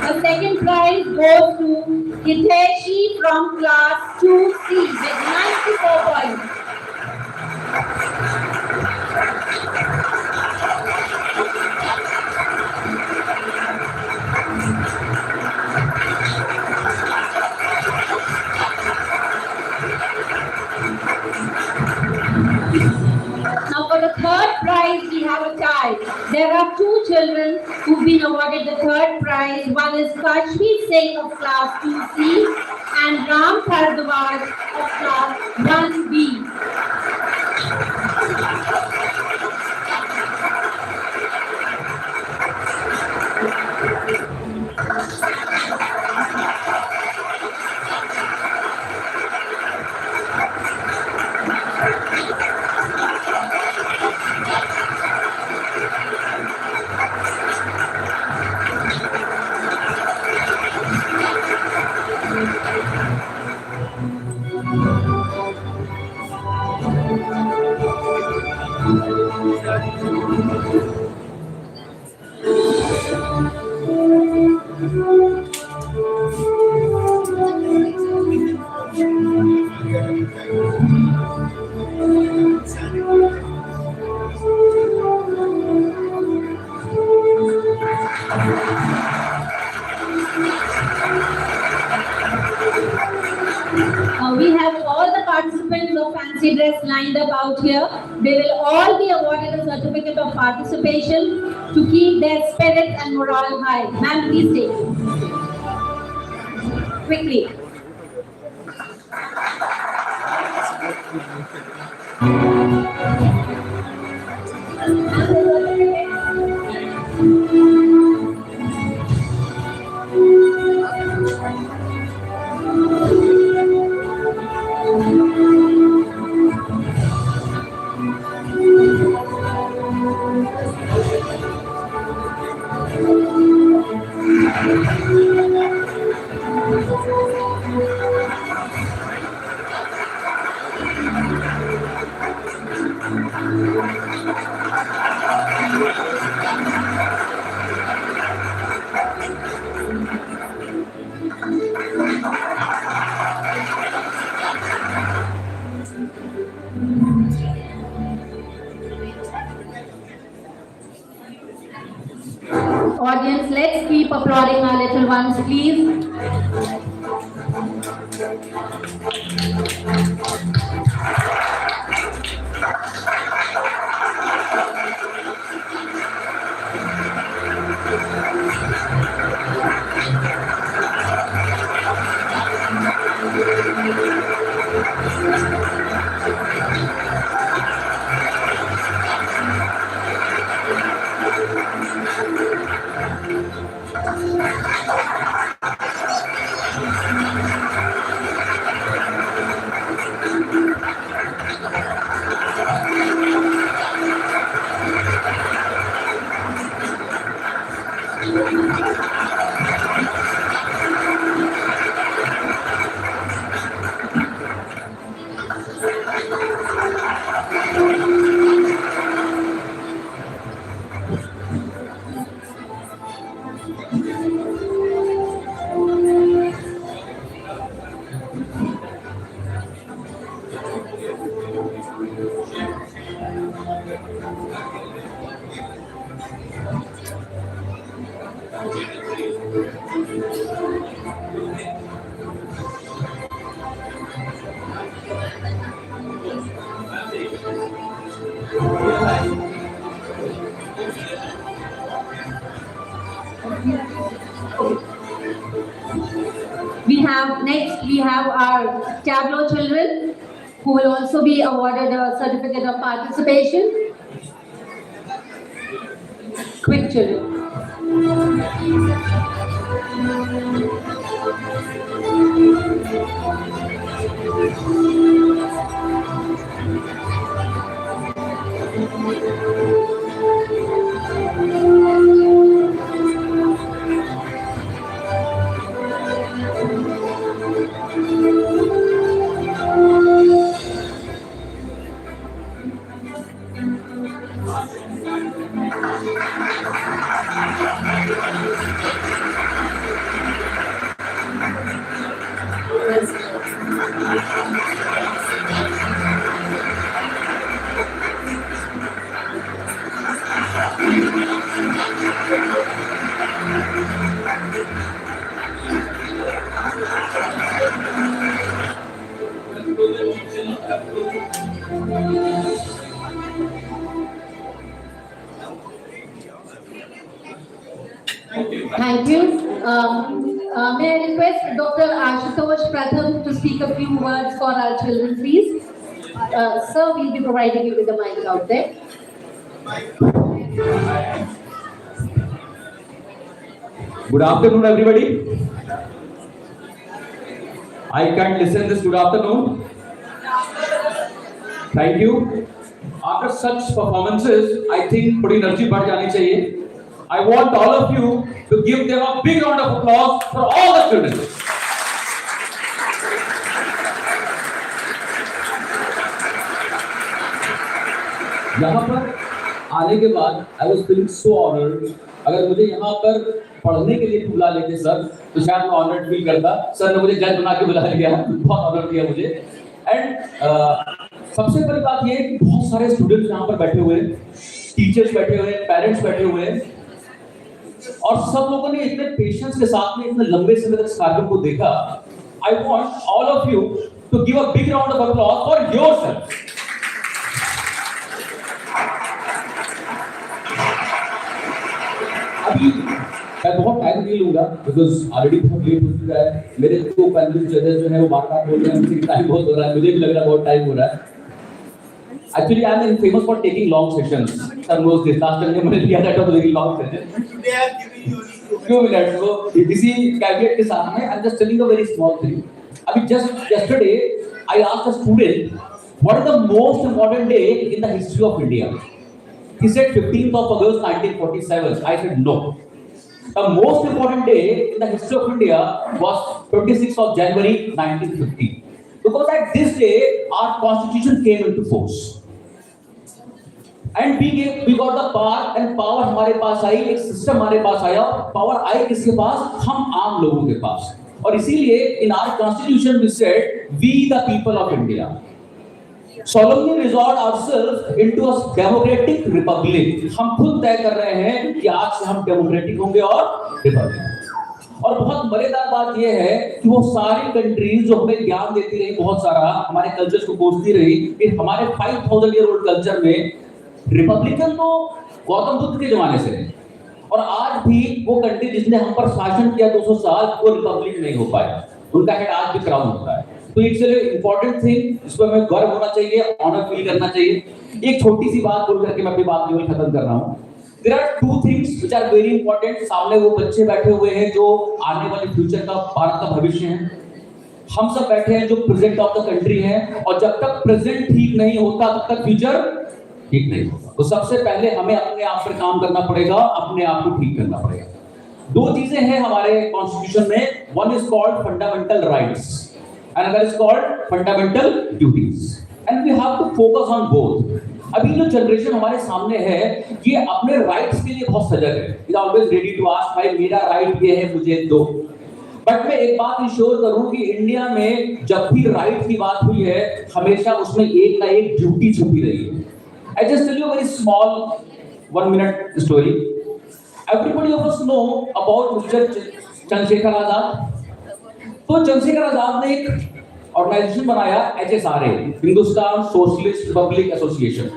The second prize goes to Hiteshi from class 2C with 94 points. Now for the third prize, we have a tie. There are 2 children who've been awarded the third prize. One is Kashmir Singh of class 2C and Ram Bhardwaj of class 1B. We have all the participants of fancy dress lined up out here. They will all be awarded a certificate of participation to keep their spirit and morale high. Ma'am, please take it. Quickly. Audience, let's keep applauding our little ones, please. We have our Tableau children who will also be awarded a certificate of participation. Quick children. Thank you. May I request Dr. Ashutosh Pratham to speak a few words for our children, please? Sir, we'll be providing you with the mic out there. Good afternoon, everybody. I can't listen this good afternoon. Thank you. After such performances, I think थोड़ी energy बढ़ जानी चाहिए. I want all of you to give them a big round of applause for all the children. यहाँ पर आने के बाद I was feeling so honored. अगर मुझे यहाँ पर पढ़ने के लिए बुला लेते सर, तो शायद मैं honored feel करता. सर ने मुझे जज बना के बुला लिया, बहुत honor दिया मुझे. And सबसे बड़ी बात ये है कि बहुत सारे स्टूडेंट्स यहाँ पर बैठे हुए हैं, टीचर्स बैठे हुए हैं, पेरेंट्स बैठे हुए हैं, और सब लोगों ने इतने पेशेंस के साथ में इतने लंबे समय तक इस कार्यक्रम को देखा. I want all of you to give a big round of applause for yourself. अभी मैं बहुत टाइम नहीं लूंगा बिकॉज ऑलरेडी बहुत लेट हो चुका है. मेरे दो पैनलिस्ट जजेस जो है वो बार-बार बोल रहे हैं मुझे टाइम बहुत हो रहा है, मुझे भी लग रहा है बहुत टाइम हो रहा है. Actually, I am famous for taking long sessions. Sir knows this. Last time मैंने लिया था तो very long session. They are giving you only 2 minutes. So इसी caveat के साथ में I'm just telling a very small thing. अभी just yesterday I asked a student what is the most important day in the history of India. He said 15th of August 1947. I said no. The most important day in the history of India was 26th of January 1950. Because at this day our constitution came into force. And we got the power and power हमारे पास आई, एक system हमारे पास आया, power आई किसके पास? हम आम लोगों के पास. और इसीलिए in our constitution we said we the people of India solemnly resolve ourselves ourselves into a democratic republic. हम खुद तय कर रहे हैं कि आज से हम डेमोक्रेटिक होंगे और रिपब्लिक। और बहुत मजेदार बात यह है कि वो सारी कंट्रीज जो हमें ज्ञान देती रही, बहुत सारा हमारे कल्चर्स को कोसती रही, फिर हमारे 5000 ईयर ओल्ड कल्चर में रिपब्लिकन तो गौतम बुद्ध के जमाने से है, और आज भी वो कंट्री जिसने हम पर शासन किया 200 साल, वो रिपब्लिक नहीं हो पाया। उनका हेड आज भी क्राउन होता है। तो इट्स ए इंपॉर्टेंट थिंग, इस पर हमें गर्व होना चाहिए, ऑनर फील करना चाहिए। एक छोटी सी बात बोल करके मैं अपनी बात केवल खत्म कर रहा हूँ। There are two things which are very important. सामने वो बच्चे बैठे हुए हैं जो आने वाले फ्यूचर का, भारत का भविष्य है। हम सब बैठे हैं जो प्रेजेंट ऑफ द कंट्री है, और जब तक प्रेजेंट ठीक नहीं होता तब तक फ्यूचर ठीक नहीं होगा। तो सबसे पहले हमें अपने आप पर काम करना पड़ेगा, अपने आप को ठीक करना पड़ेगा। दो चीजें हैं हमारे कॉन्स्टिट्यूशन में, one is called fundamental rights and other is called fundamental duties, and we have to focus on both. अभी जो जनरेशन हमारे सामने है ये अपने राइट्स के लिए बहुत सजग है, is always ready to ask भाई मेरा राइट ये है, मुझे दो। बट मैं एक बात इंश्योर करूं कि इंडिया में जब भी राइट की बात हुई है, हमेशा उसमें एक ना एक ड्यूटी छुपी रही है। I just tell you a very small 1-minute story. Everybody of us know about Mr. Chandrashekhar Azad. तो चंद्रशेखर आजाद ने एक ऑर्गेनाइजेशन बनाया, HSRA, Hindustan socialist Republic association,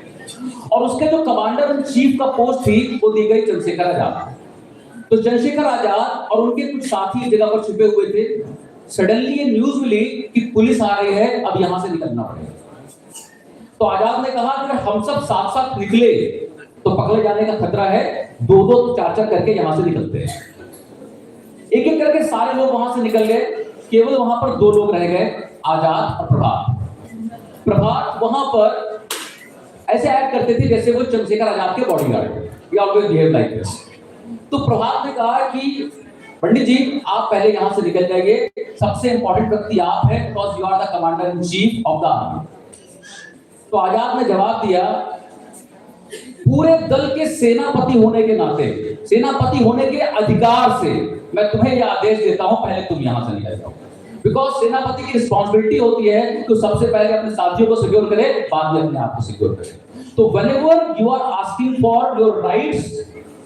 और उसके जो कमांडर इन चीफ का पोस्ट थी वो दी गई चंद्रशेखर आजाद। तो चंद्रशेखर आजाद और उनके कुछ साथी जगह पर छुपे हुए थे। सडनली ये न्यूज मिली कि पुलिस आ रही है, अब यहां से निकलना पड़ेगा। तो आजाद ने कहा कि हम सब साथ साथ निकले तो पकड़े जाने का खतरा है, 2-2 4-4 करके यहां से निकलते हैं। एक एक करके सारे लोग वहां से निकल गए, केवल वहां पर 2 लोग रह गए, आजाद और प्रभात। प्रभात वहां पर ऐसे एक्ट करते थे जैसे वो चंद्रशेखर आजाद के bodyguard, he always behave like this. तो प्रभात ने कहा कि पंडित जी आप पहले यहां से निकल जाइए, सबसे इंपॉर्टेंट व्यक्ति आप हैं, because you are the commander in chief of the army. तो आजाद ने जवाब दिया, पूरे दल के सेनापति होने के नाते, सेनापति होने के अधिकार से मैं तुम्हें यह आदेश देता हूं, पहले तुम यहां से निकल जाओ। बिकॉज सेनापति की रिस्पॉन्सिबिलिटी होती है तो सबसे पहले अपने साथियों को सिक्योर करे, बाद में अपने आप को सिक्योर करे। तो whenever you are asking for your rights,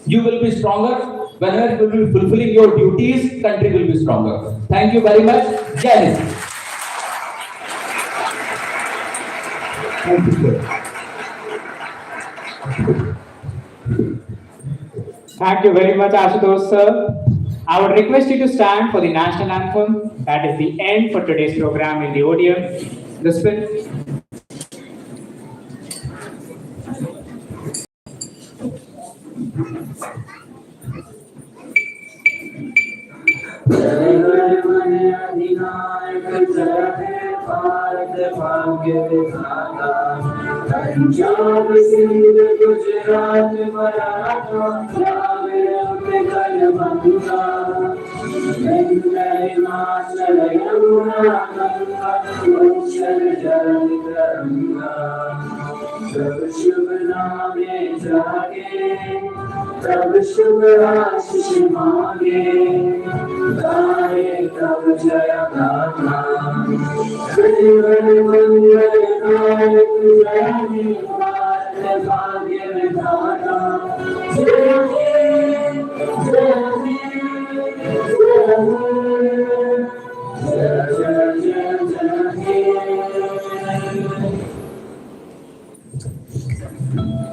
you will be stronger. Whenever you will be fulfilling your duties, country will be stronger. Thank you very much. Jai Hind. Thank you, sir. Thank you very much, Ashutosh sir. I would request you to stand for the national anthem. That is the end for today's program in the audience. The spirit. Punjab Sindh Gujarat Maratha Dravida Ganga Himachal Yamuna Ganga उच्चल जल गंगा तब शुभ नामे जागे तब शुभ आशीष मांगे गाए तब जय गाथा मंगल नायक जय भाग्य विधाता जय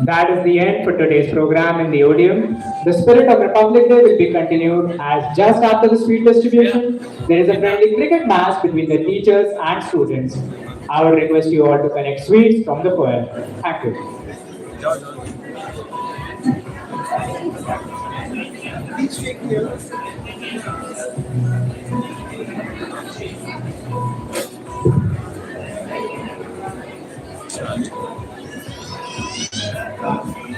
That is the end for today's program in the Odeum. The spirit of Republic Day will be continued as just after the sweet distribution, there is a friendly cricket match between the teachers and students. I would request you all to collect sweets from the choir. Thank you. Thank you.